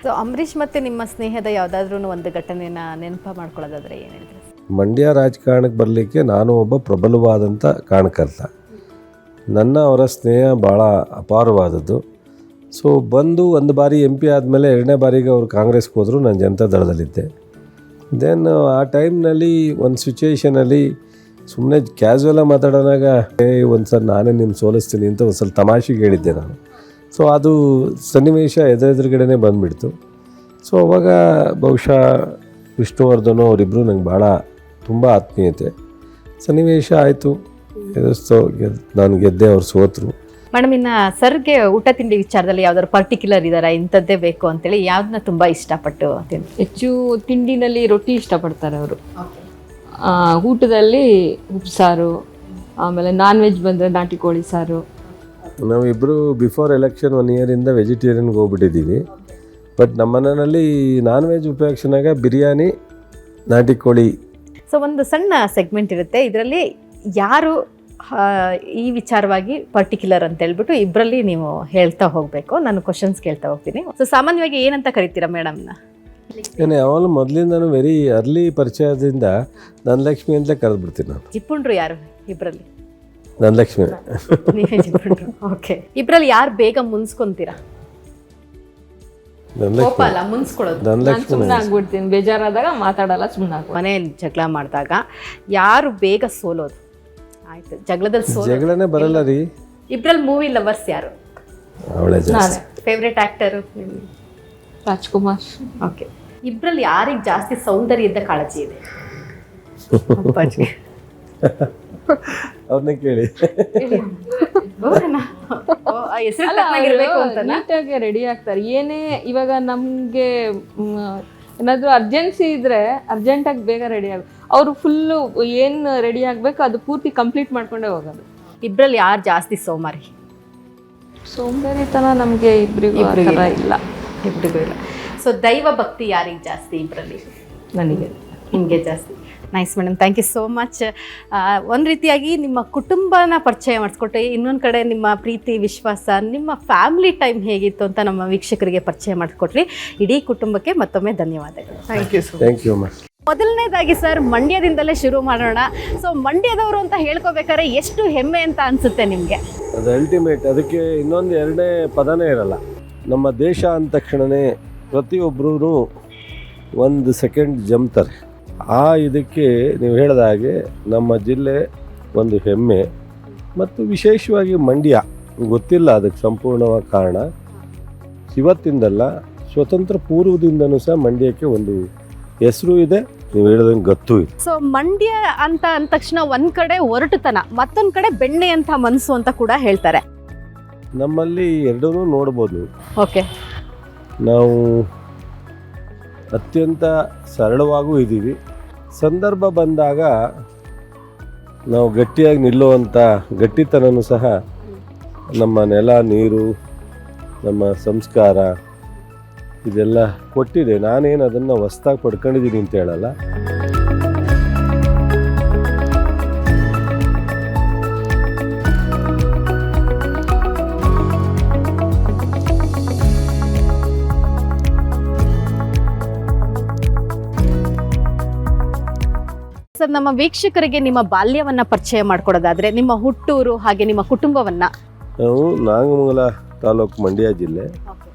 ಸೊ ಅಂಬರೀಷ್ ಮತ್ತು ನಿಮ್ಮ ಸ್ನೇಹದ ಯಾವುದಾದ್ರೂ ಒಂದು ಘಟನೆನ ನೆನಪ ಮಾಡ್ಕೊಳ್ಳೋದಾದ್ರೆ ಏನು ಹೇಳ್ತೀರಿ? ಮಂಡ್ಯ ರಾಜಕಾರಣಕ್ಕೆ ಬರಲಿಕ್ಕೆ ನಾನು ಒಬ್ಬ ಪ್ರಬಲವಾದಂಥ ಕಾರಣಕರ್ತ. ನನ್ನ ಅವರ ಸ್ನೇಹ ಭಾಳ ಅಪಾರವಾದದ್ದು. ಸೊ ಬಂದು ಒಂದು ಬಾರಿ MP ಆದಮೇಲೆ 2ನೇ ಬಾರಿಗೆ ಅವರು ಕಾಂಗ್ರೆಸ್ಗೆ ಹೋದರು, ನಾನು ಜನತಾ ದಳದಲ್ಲಿದ್ದೆ. ದೆನ್ ಆ ಟೈಮ್ನಲ್ಲಿ ಒಂದು ಸಿಚುವೇಷನಲ್ಲಿ ಸುಮ್ಮನೆ ಕ್ಯಾಸುವಲಾಗಿ ಮಾತಾಡೋನಾಗ ಒಂದು ಸಲ ನಾನೇ ನಿಮ್ಮ ಸೋಲಿಸ್ತೀನಿ ಅಂತ ಒಂದು ಸ್ವಲ್ಪ ತಮಾಷೆಗೆ ಹೇಳಿದ್ದೆ ನಾನು. ಸೊ ಅದು ಸನ್ನಿವೇಶ ಎದುರುಗಡೆನೇ ಬಂದುಬಿಡ್ತು. ಸೊ ಅವಾಗ ಬಹುಶಃ ವಿಷ್ಣುವರ್ಧನ್ ಅವರಿಬ್ಬರು ನಂಗೆ ಭಾಳ ತುಂಬ ಆತ್ಮೀಯತೆ ಸನ್ನಿವೇಶ ಆಯಿತು. ನಾನು ಗೆದ್ದೆ, ಅವ್ರು ಸೋತರು. ಮೇಡಮ್, ಇನ್ನು ಸರ್ಗೆ ಊಟ ತಿಂಡಿ ವಿಚಾರದಲ್ಲಿ ಯಾವ್ದಾದ್ರು ಪರ್ಟಿಕ್ಯುಲರ್ ಇದಾರ ಇಂಥದ್ದೇ ಬೇಕು ಅಂತೇಳಿ ಯಾವ್ದನ್ನ ತುಂಬ ಇಷ್ಟಪಟ್ಟು ಹೆಚ್ಚು ತಿಂಡಿನಲ್ಲಿ ರೊಟ್ಟಿ ಇಷ್ಟಪಡ್ತಾರೆ ಅವರು. ಊಟದಲ್ಲಿ ಉಪ್ಸಾರು, ಆಮೇಲೆ ನಾನ್ ವೆಜ್ ಬಂದರೆ ನಾಟಿ ಕೋಳಿ ಸಾರು. ನಾವಿಬ್ಬರು ಬಿಫೋರ್ ಎಲೆಕ್ಷನ್ 1 ಇಯರಿಂದ ವೆಜಿಟೇರಿಯನ್ಗೆ ಹೋಗ್ಬಿಟ್ಟಿದ್ದೀವಿ. ಬಟ್ ನಮ್ಮ ಮನೆಯಲ್ಲಿ ನಾನ್ ವೆಜ್ ಉಪಯೋಗಿಸಿದಾಗ ಬಿರಿಯಾನಿ, ನಾಟಿ ಕೋಳಿ. ಸೊ ಒಂದು ಸಣ್ಣ ಸೆಗ್ಮೆಂಟ್ ಇರುತ್ತೆ, ಇದರಲ್ಲಿ ಯಾರು ಈ ವಿಚಾರವಾಗಿ ಪರ್ಟಿಕ್ಯುಲರ್ ಅಂತ ಹೇಳ್ಬಿಟ್ಟು ಇಬ್ಬರಲ್ಲಿ ನೀವು ಹೇಳ್ತಾ ಹೋಗಬೇಕು. ನಾನು ಕ್ವಶನ್ಸ್ ಕೇಳ್ತಾ ಹೋಗ್ತೀನಿ. ಸೊ ಸಾಮಾನ್ಯವಾಗಿ ಏನಂತ ಕರಿತೀರಾ ಮೇಡಮ್ನ? ಏನೇ ಯಾವಾಗಲೂ ಮೊದಲಿಂದ ವೆರಿ ಅರ್ಲಿ ಪರಿಚಯದಿಂದ ಧನಲಕ್ಷ್ಮಿ ಅಂತಲೇ ಕರೆದ್ಬಿಡ್ತೀನಿ ನಾನು. ಜಿಪ್ಪುಂಡ್ರು ಯಾರು ಇಬ್ಬರಲ್ಲಿ? ಧನಲಕ್ಷ್ಮಿ. ನೀವೇ ಜಿಪ್ಪುಂಡ್ರು. ಓಕೆ, ಇಬ್ಬರಲ್ಲಿ ಯಾರು ಬೇಗ ಮುನ್ಸ್ಕೊಂತೀರಾ? ಕೋಪ ಅಲ್ಲ, ಮುನ್ಸ್ಕೊಳ್ಳೋದು. ಧನಲಕ್ಷ್ಮಿ ಸುಮ್ಮನೆ ಆಗ್ಬಿಡ್ತೀನಿ, ಬೇಜಾರಾದಾಗ ಮಾತಾಡಲ್ಲ, ಸುಮ್ಮನೆ ಆಗ್ಬಿಡ್ತೀನಿ. ಮನೆಯಲ್ಲಿ ಜಗಳ ಮಾಡಿದಾಗ ಯಾರು ಬೇಗ ಸೋಲೋದು? ಆಯ್ತು, ಜಗಳದಲ್ಲಿ ಜಗಳನೇ ಬರಲ್ಲ ರೀ. ಇಬ್ಬರಲ್ಲಿ ಮೂವಿ ಲವರ್ಸ್ ಯಾರು? ಅವಳೇ ಜಾಸ್ತಿ. Favourite actor? ರಾಜ್ಕುಮಾರ್. ಓಕೆ, ಇಬ್ಬರಲ್ಲಿ ಯಾರಿಗೆ ಜಾಸ್ತಿ ಸೌಂದರ್ಯದ ಕಾಳಜಿ ಇದೆ? ಅಪ್ಪಾಜಿ. ಅವ್ರನ್ನೇ ಕೇಳಿ. ನೀಟಾಗಿ ರೆಡಿ ಆಗ್ತಾರೆ. ಏನೇ ಇವಾಗ ನಮಗೆ ಏನಾದರೂ ಅರ್ಜೆನ್ಸಿ ಇದ್ರೆ ಅರ್ಜೆಂಟಾಗಿ ಬೇಗ ರೆಡಿ ಆಗ, ಅವರು ಫುಲ್ಲು ಏನು ರೆಡಿ ಆಗಬೇಕು ಅದು ಪೂರ್ತಿ ಕಂಪ್ಲೀಟ್ ಮಾಡ್ಕೊಂಡೇ ಹೋಗೋದು. ಇಬ್ಬರಲ್ಲಿ ಯಾರು ಜಾಸ್ತಿ ಸೋಮಾರಿ? ಸೋಂಬೇರಿತನ ನಮಗೆ ಇಬ್ಬರಿಗೂ ಇಲ್ಲ. ಇಬ್ಬರಿಗೂ ಇಲ್ಲ. ಸೊ ದೈವ ಭಕ್ತಿ ಯಾರಿಗೆ ಜಾಸ್ತಿ ಇಬ್ಬರಲ್ಲಿ? ನನಗೆ. ನಿಮಗೆ ಜಾಸ್ತಿ. Nice madam, thank you so much. ಒಂದು ರೀತಿಯಾಗಿ ನಿಮ್ಮ ಕುಟುಂಬನ ಪರಿಚಯ ಮಾಡಿಸ್ಕೊಟ್ಟು, ಇನ್ನೊಂದು ಕಡೆ ನಿಮ್ಮ ಪ್ರೀತಿ ವಿಶ್ವಾಸ, ನಿಮ್ಮ ಫ್ಯಾಮಿಲಿ ಟೈಮ್ ಹೇಗಿತ್ತು ಅಂತ ನಮ್ಮ ವೀಕ್ಷಕರಿಗೆ ಪರಿಚಯ ಮಾಡಿಸ್ಕೊಟ್ರಿ. ಇಡೀ ಕುಟುಂಬಕ್ಕೆ ಮತ್ತೊಮ್ಮೆ ಧನ್ಯವಾದಗಳು. Thank you. ಥ್ಯಾಂಕ್ ಯು ಅಮ್ಮ. ಮೊದಲನೇದಾಗಿ ಸರ್, ಮಂಡ್ಯದಿಂದಲೇ ಶುರು ಮಾಡೋಣ. ಸೊ ಮಂಡ್ಯದವರು ಅಂತ ಹೇಳ್ಕೋಬೇಕಾದ್ರೆ ಎಷ್ಟು ಹೆಮ್ಮೆ ಅಂತ ಅನಿಸುತ್ತೆ ನಿಮಗೆ? ಅದು ಅಲ್ಟಿಮೇಟ್. ಅದಕ್ಕೆ ಇನ್ನೊಂದು 2ನೇ ಪದನೇ ಇರಲ್ಲ. ನಮ್ಮ ದೇಶ ಅಂದ ತಕ್ಷಣವೇ ಪ್ರತಿಯೊಬ್ಬರೂ 1 ಸೆಕೆಂಡ್ ಜಂಪ್ತಾರೆ. ಆ ಇದಕ್ಕೆ ನೀವು ಹೇಳಿದ ಹಾಗೆ ನಮ್ಮ ಜಿಲ್ಲೆ ಒಂದು ಹೆಮ್ಮೆ. ಮತ್ತು ವಿಶೇಷವಾಗಿ ಮಂಡ್ಯ ಗೊತ್ತಿಲ್ಲ ಅದಕ್ಕೆ ಸಂಪೂರ್ಣವಾದ ಕಾರಣ. ಇವತ್ತಿಂದಲ್ಲ, ಸ್ವತಂತ್ರ ಪೂರ್ವದಿಂದನೂ ಸಹ ಮಂಡ್ಯಕ್ಕೆ ಒಂದು ಹೆಸರು ಇದೆ, ನೀವು ಹೇಳೋದಂಗೆ ಗೊತ್ತೂ ಇದೆ. ಸೊ ಮಂಡ್ಯ ಅಂತ ಅಂದ ತಕ್ಷಣ ಒಂದು ಕಡೆ ಒರಟುತನ, ಮತ್ತೊಂದು ಕಡೆ ಬೆಣ್ಣೆ ಅಂತ ಮನಸ್ಸು ಅಂತ ಕೂಡ ಹೇಳ್ತಾರೆ. ನಮ್ಮಲ್ಲಿ ಎರಡೂ ನೋಡ್ಬೋದು. ಓಕೆ, ನಾವು ಅತ್ಯಂತ ಸರಳವಾಗೂ ಇದ್ದೀವಿ. ಸಂದರ್ಭ ಬಂದಾಗ ನಾವು ಗಟ್ಟಿಯಾಗಿ ನಿಲ್ಲುವಂಥ ಗಟ್ಟಿತನನೂ ಸಹ ನಮ್ಮ ನೆಲ, ನೀರು, ನಮ್ಮ ಸಂಸ್ಕಾರ ಇದೆಲ್ಲ ಕೊಟ್ಟಿದೆ. ನಾನೇನು ಅದನ್ನು ಹೊಸ್ದಾಗಿ ಪಡ್ಕೊಂಡಿದ್ದೀನಿ ಅಂತ ಹೇಳಲ್ಲ. ಸರ್, ನಮ್ಮ ವೀಕ್ಷಕರಿಗೆ ನಿಮ್ಮ ಬಾಲ್ಯವನ್ನ ಪರಿಚಯ ಮಾಡ್ಕೊಡೋದಾದ್ರೆ ನಿಮ್ಮ ಹುಟ್ಟೂರು ಹಾಗೆ ನಿಮ್ಮ ಕುಟುಂಬವನ್ನ. ನಾವು ನಾಗಮಂಗಲ ತಾಲೂಕು, ಮಂಡ್ಯ ಜಿಲ್ಲೆ,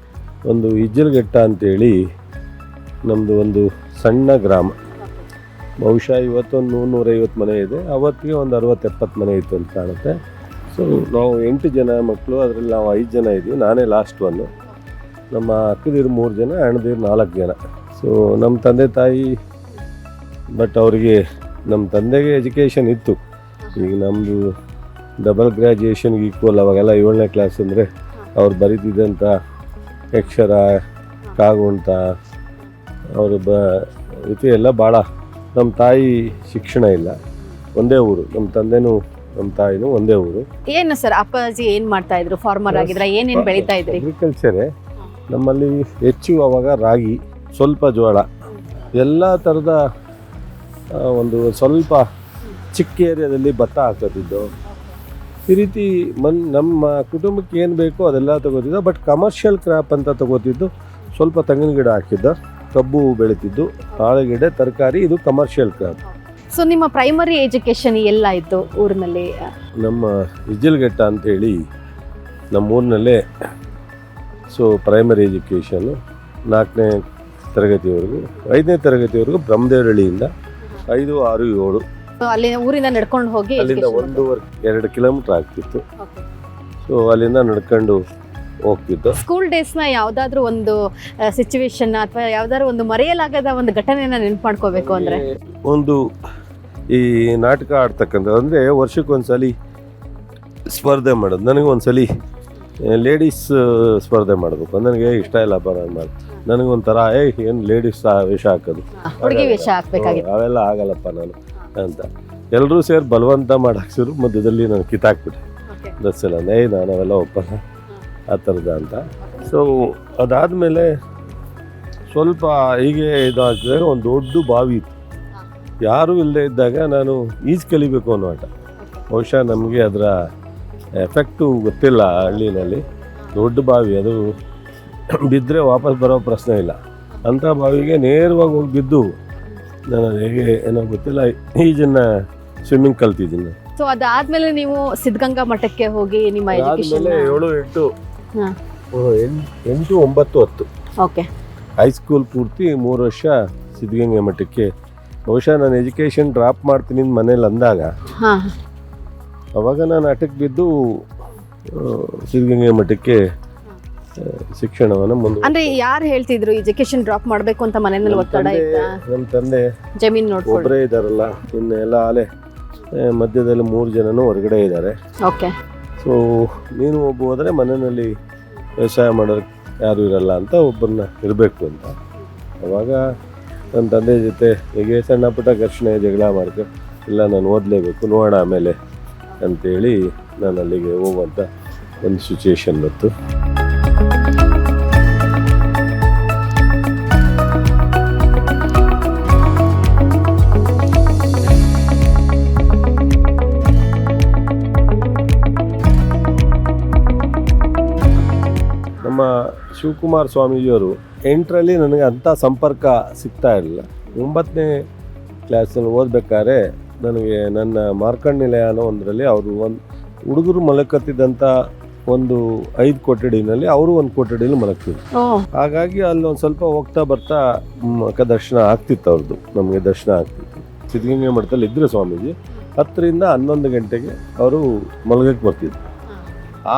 ಒಂದು ಇಜ್ಜಲಘಟ್ಟ ಅಂತೇಳಿ ನಮ್ಮದು ಒಂದು ಸಣ್ಣ ಗ್ರಾಮ. ಬಹುಶಃ ಇವತ್ತೊಂದು 100-150 ಮನೆ ಇದೆ. ಅವತ್ತಿಗೆ ಒಂದು 60-70 ಮನೆ ಇತ್ತು ಅಂತ ಕಾಣುತ್ತೆ. ಸೊ ನಾವು 8 ಜನ ಮಕ್ಕಳು, ಅದರಲ್ಲಿ ನಾವು 5 ಜನ ಇದ್ದೀವಿ. ನಾನೇ ಲಾಸ್ಟ್ ಒನ್ನು. ನಮ್ಮ ಅಕ್ಕದಿರು 3 ಜನ, ಅಣ್ಣದಿರು 4 ಜನ. ಸೊ ನಮ್ಮ ತಂದೆ ತಾಯಿ, ಬಟ್ ಅವರಿಗೆ ನಮ್ಮ ತಂದೆಗೆ ಎಜುಕೇಷನ್ ಇತ್ತು. ಈಗ ನಮ್ಮದು ಡಬಲ್ ಗ್ರ್ಯಾಜುಯೇಷನ್ಗೆ ಈಕ್ವಲ್. ಅವಾಗೆಲ್ಲ 7ನೇ ಕ್ಲಾಸ್ ಅಂದರೆ ಅವ್ರು ಬರೀತಿದ್ದಂಥ ಅಕ್ಷರ, ಕಾಗುಂಟ, ಅವರು ಇದು ಎಲ್ಲ ಭಾಳ. ನಮ್ಮ ತಾಯಿ ಶಿಕ್ಷಣ ಇಲ್ಲ, ಒಂದೇ ಊರು. ನಮ್ಮ ತಂದೆನೂ ನಮ್ಮ ತಾಯಿನೂ ಒಂದೇ ಊರು. ಏನು ಸರ್, ಅಪ್ಪಾಜಿ ಏನ್ ಮಾಡ್ತಾ ಇದ್ರು? ಫಾರ್ಮರ್ ಆಗಿದ್ರ? ಏನೇನ್ ಬೆಳೀತಾ ಇದ್ರಿ? ಅಗ್ರಿಕಲ್ಚರೇ. ನಮ್ಮಲ್ಲಿ ಹೆಚ್ಚು ಅವಾಗ ರಾಗಿ, ಸ್ವಲ್ಪ ಜೋಳ, ಎಲ್ಲ ಥರದ ಒಂದು ಸ್ವಲ್ಪ ಚಿಕ್ಕ ಏರಿಯಾದಲ್ಲಿ ಭತ್ತ ಹಾಕೋತಿದ್ದು. ಈ ರೀತಿ ನಮ್ಮ ಕುಟುಂಬಕ್ಕೆ ಏನು ಬೇಕೋ ಅದೆಲ್ಲ ತಗೋತಿದ್ದು. ಬಟ್ ಕಮರ್ಷಿಯಲ್ ಕ್ರಾಪ್ ಅಂತ ತಗೋತಿದ್ದು. ಸ್ವಲ್ಪ ತೆಂಗಿನ ಗಿಡ ಹಾಕಿದ್ದು, ಕಬ್ಬು ಬೆಳೀತಿದ್ದು, ಆಲೂಗೆಡ್ಡೆ, ತರಕಾರಿ. ಇದು ಕಮರ್ಷಿಯಲ್ ಕ್ರಾಪ್. ಸೊ ನಿಮ್ಮ ಪ್ರೈಮರಿ ಎಜುಕೇಶನ್ ಎಲ್ಲ ಇತ್ತು ಊರಿನಲ್ಲಿ? ನಮ್ಮ ಇಜ್ಜಲಘಟ್ಟ ಅಂತೇಳಿ ನಮ್ಮ ಊರಿನಲ್ಲೇ. ಸೊ ಪ್ರೈಮರಿ ಎಜುಕೇಷನು 4ನೇ ತರಗತಿವರೆಗೂ, 5ನೇ ತರಗತಿವರೆಗೂ ಬ್ರಹ್ಮದೇವರಹಳ್ಳಿಯಿಂದ 5, 6, 7 ಅಲ್ಲಿ ಊರಿಂದ ನಡ್ಕೊಂಡು ಹೋಗಿ ಅಲ್ಲಿಂದ 1-2 ಕಿಲೋಮೀಟರ್ ಆಗ್ತಿತ್ತು. ಸೊ ಅಲ್ಲಿಂದ ನಡ್ಕೊಂಡು ಹೋಗ್ತಿದ್ದು. ಸ್ಕೂಲ್ ಡೇಸ್ನ ಯಾವುದಾದ್ರೂ ಒಂದು ಸಿಚುವೇಶನ್ ಅಥವಾ ಯಾವ್ದಾದ್ರು ಒಂದು ಮರೆಯಲಾಗದ ಒಂದು ಘಟನೆನ ನೆನಪು ಮಾಡ್ಕೋಬೇಕು ಅಂದ್ರೆ? ಒಂದು ಈ ನಾಟಕ ಆಡ್ತಕ್ಕಂಥ, ಅಂದರೆ ವರ್ಷಕ್ಕೊಂದ್ಸಲಿ ಸ್ಪರ್ಧೆ ಮಾಡೋದು. ನನಗೆ ಒಂದ್ಸಲಿ ಲೇಡೀಸ್ ಸ್ಪರ್ಧೆ ಮಾಡಬೇಕು. ನನಗೆ ಇಷ್ಟ ಇಲ್ಲಪ್ಪ, ನಾನು ಮಾಡಿ ನನಗೊಂಥರ ಏನು ಲೇಡೀಸ್ ವೇಷ ಹಾಕೋದು, ಹುಡುಗಿ ವೇಷ ಹಾಕ್ಬೇಕಾಗಿತ್ತು. ಅವೆಲ್ಲ ಆಗಲ್ಲಪ್ಪ ನಾನು ಅಂತ ಎಲ್ಲರೂ ಸೇರಿ ಬಲವಂತ ಮಾಡಾಕ್ಸಿದ್ರು. ಮಧ್ಯದಲ್ಲಿ ನಾನು ಕಿತ್ತಾಕ್ಬಿಟ್ಟೆ ಡ್ರೆಸ್ಸೆಲ್ಲ. ನಾನು ಅವೆಲ್ಲ ಒಪ್ಪಲ್ಲ ಆ ಥರದ ಅಂತ. ಸೊ ಅದಾದಮೇಲೆ ಸ್ವಲ್ಪ ಹೀಗೆ ಇದಾಗ್ತದೆ. ಒಂದು ದೊಡ್ಡ ಬಾವಿ ಇತ್ತು, ಯಾರೂ ಇಲ್ಲದೆ ಇದ್ದಾಗ ನಾನು ಈಜು ಕಲಿಬೇಕು ಅನ್ನೋ ಆಟ. ಬಹುಶಃ ನಮಗೆ ಅದರ ಎಫೆಕ್ಟು ಗೊತ್ತಿಲ್ಲ. ಹಳ್ಳಿನಲ್ಲಿ ದೊಡ್ಡ ಬಾವಿ, ಅದು ಬಿದ್ದರೆ ವಾಪಸ್ ಬರೋ ಪ್ರಶ್ನೆ ಇಲ್ಲ. ಅಂಥ ಬಾವಿಗೆ ನೇರವಾಗಿ ಹೋಗಿ ಬಿದ್ದು ನಾನು ಹೇಗೆ ಏನೋ ಗೊತ್ತಿಲ್ಲ ಈಜನ್ನು ಸ್ವಿಮ್ಮಿಂಗ್ ಕಲ್ತಿದ್ದೀನಿ. ಸೊ ಅದಾದ್ಮೇಲೆ ನೀವು ಸಿದ್ಧಗಂಗಾ ಮಠಕ್ಕೆ ಹೋಗಿ ನಿಮ್ಮ ಎಜುಕೇಶನ್? 7, 8, 8, 9, 10 ಓಕೆ. ಹೈಸ್ಕೂಲ್ ಪೂರ್ತಿ 3 ವರ್ಷ ಸಿದ್ಧಗಂಗಾ ಮಠಕ್ಕೆ. ಬಹುಶಃ ನಾನು ಎಜುಕೇಷನ್ ಡ್ರಾಪ್ ಮಾಡ್ತೀನಿ ಮನೇಲಿ ಅಂದಾಗ ಅವಾಗ ನಾನು ಆಟಕ್ಕೆ ಬಿದ್ದು ಸಿದ್ಧಗಂಗಾ ಮಠಕ್ಕೆ ಶಿಕ್ಷಣವನ್ನು ಮುಂದೆ. ಅಂದ್ರೆ ಯಾರು ಹೇಳ್ತಿದ್ರು ಎಜುಕೇಶನ್ ಡ್ರಾಪ್ ಮಾಡ್ಬೇಕು ಅಂತ? ಮನೆಯಲ್ಲಿ ಒತ್ತಡ ಇತ್ತಾ? ನಮ್ಮ ತಂದೆ ಜಮೀನ್ ನೋಡ್ಕೊಂಡು ಒಬ್ಬರೇ ಇದ್ದಾರಲ್ಲ, ಇನ್ನು ಎಲ್ಲ ಆಲೆ ಮಧ್ಯದಲ್ಲಿ 3 ಜನನೂ ಹೊರಗಡೆ ಇದ್ದಾರೆ. ಓಕೆ. ಸೊ ನೀನು ಒಬ್ಬ ಹೋದರೆ ಮನೆಯಲ್ಲಿ ವ್ಯವಸಾಯ ಮಾಡೋಕ್ಕೆ ಯಾರೂ ಇರಲ್ಲ ಅಂತ ಒಬ್ಬರನ್ನ ಇರಬೇಕು ಅಂತ. ಅವಾಗ ನನ್ನ ತಂದೆ ಜೊತೆ ಹೀಗೆ ಸಣ್ಣ ಪುಟ್ಟ ಘರ್ಷಣೆ, ಜಗಳ ಮಾಡ್ಕೊಂಡು ಇಲ್ಲ ನಾನು ಓದಲೇಬೇಕು, ನೋಡೋಣ ಆಮೇಲೆ ಅಂಥೇಳಿ ನಾನು ಅಲ್ಲಿಗೆ ಹೋಗುವಂಥ ಒಂದು ಸಿಚುವೇಶನ್ ಬಂತು. ನಮ್ಮ ಶಿವಕುಮಾರ್ ಸ್ವಾಮೀಜಿಯವರು 8ರಲ್ಲಿ ನನಗೆ ಅಂಥ ಸಂಪರ್ಕ ಸಿಗ್ತಾ ಇರಲಿಲ್ಲ. 9ನೇ ಕ್ಲಾಸಲ್ಲಿ ಓದಬೇಕಾದ್ರೆ ನನಗೆ ನನ್ನ ಮಾರ್ಕಂಡ್ ನಿಲಯ ಅನ್ನೋ ಒಂದರಲ್ಲಿ ಅವರು ಒಂದು ಹುಡುಗರು ಮಲಕತ್ತಿದ್ದಂಥ ಒಂದು 5 ಕೊಠಡಿನಲ್ಲಿ ಅವರು ಒಂದು ಕೊಠಡಿಯಲ್ಲಿ ಮಲಗ್ತಿದ್ರು. ಹಾಗಾಗಿ ಅಲ್ಲಿ ಒಂದು ಸ್ವಲ್ಪ ಹೋಗ್ತಾ ಬರ್ತಾ ದರ್ಶನ ಆಗ್ತಿತ್ತು ಅವ್ರದ್ದು, ನಮಗೆ ದರ್ಶನ ಆಗ್ತಿತ್ತು. ಸಿದ್ಧಗಂಗಾ ಮಠದಲ್ಲಿ ಇದ್ದರು ಸ್ವಾಮೀಜಿ. 10ರಿಂದ 11 ಗಂಟೆಗೆ ಅವರು ಮಲಗಕ್ಕೆ ಬರ್ತಿದ್ರು.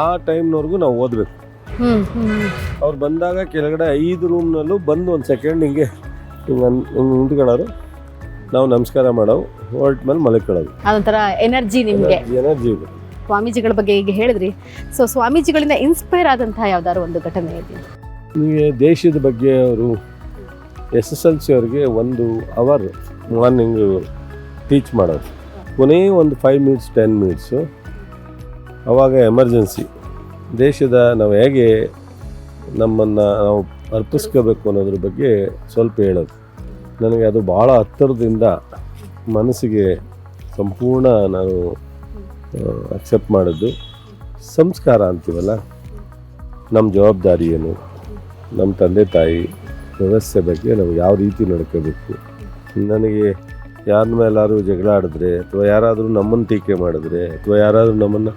ಆ ಟೈಮ್ನವರೆಗೂ ನಾವು ಓದಬೇಕು. ಅವ್ರು ಬಂದಾಗ ಕೆಳಗಡೆ 5 ರೂಮ್ನಲ್ಲೂ ಬಂದು ಒಂದು ಸೆಕೆಂಡ್ ಹಿಂಗೆ ನಿಂತ್ಕೊಳ್ಳೋರು, ನಾವು ನಮಸ್ಕಾರ ಮಾಡೋವು, ಹೊರಟ ಮೇಲೆ ಮಲಕೊಳ್ಳೋದು. ಅದೊಂಥರ ಎನರ್ಜಿ ನಿಮಗೆ. ಎನರ್ಜಿ ಇದೆ. ಸ್ವಾಮೀಜಿಗಳ ಬಗ್ಗೆ ಈಗ ಹೇಳಿದ್ರಿ. ಸೊ ಸ್ವಾಮೀಜಿಗಳಿಂದ ಇನ್ಸ್ಪೈರ್ ಆದಂತಹ ಯಾವ್ದಾದ್ರು ಒಂದು ಘಟನೆ ಇದೆ? ನಿಮಗೆ ದೇಶದ ಬಗ್ಗೆ ಅವರು SSLC ಅವ್ರಿಗೆ 1 ಅವರ್ ಮಾರ್ನಿಂಗು ಟೀಚ್ ಮಾಡೋದು, ಕೊನೇ ಒಂದು 5 ಮಿನಿಟ್ಸ್ 10 ಮಿನಿಟ್ಸು. ಆವಾಗ ಎಮರ್ಜೆನ್ಸಿ ದೇಶದ ನಾವು ಹೇಗೆ ನಮ್ಮನ್ನು ನಾವು ಅರ್ಪಿಸ್ಕೋಬೇಕು ಅನ್ನೋದ್ರ ಬಗ್ಗೆ ಸ್ವಲ್ಪ ಹೇಳೋದು. ನನಗೆ ಅದು ಭಾಳ ಹತ್ತಿರದಿಂದ ಮನಸ್ಸಿಗೆ ಸಂಪೂರ್ಣ ನಾನು ಅಕ್ಸೆಪ್ಟ್ ಮಾಡಿದ್ದು. ಸಂಸ್ಕಾರ ಅಂತೀವಲ್ಲ, ನಮ್ಮ ಜವಾಬ್ದಾರಿ ಏನು, ನಮ್ಮ ತಂದೆ ತಾಯಿ ವ್ಯವಸ್ಥೆ ಬಗ್ಗೆ ನಾವು ಯಾವ ರೀತಿ ನಡ್ಕೋಬೇಕು. ನನಗೆ ಯಾರ ಮೇಲಾದ್ರು ಜಗಳ ಆಡಿದ್ರೆ ಅಥವಾ ಯಾರಾದರೂ ನಮ್ಮನ್ನು ಟೀಕೆ ಮಾಡಿದ್ರೆ ಅಥವಾ ಯಾರಾದರೂ ನಮ್ಮನ್ನು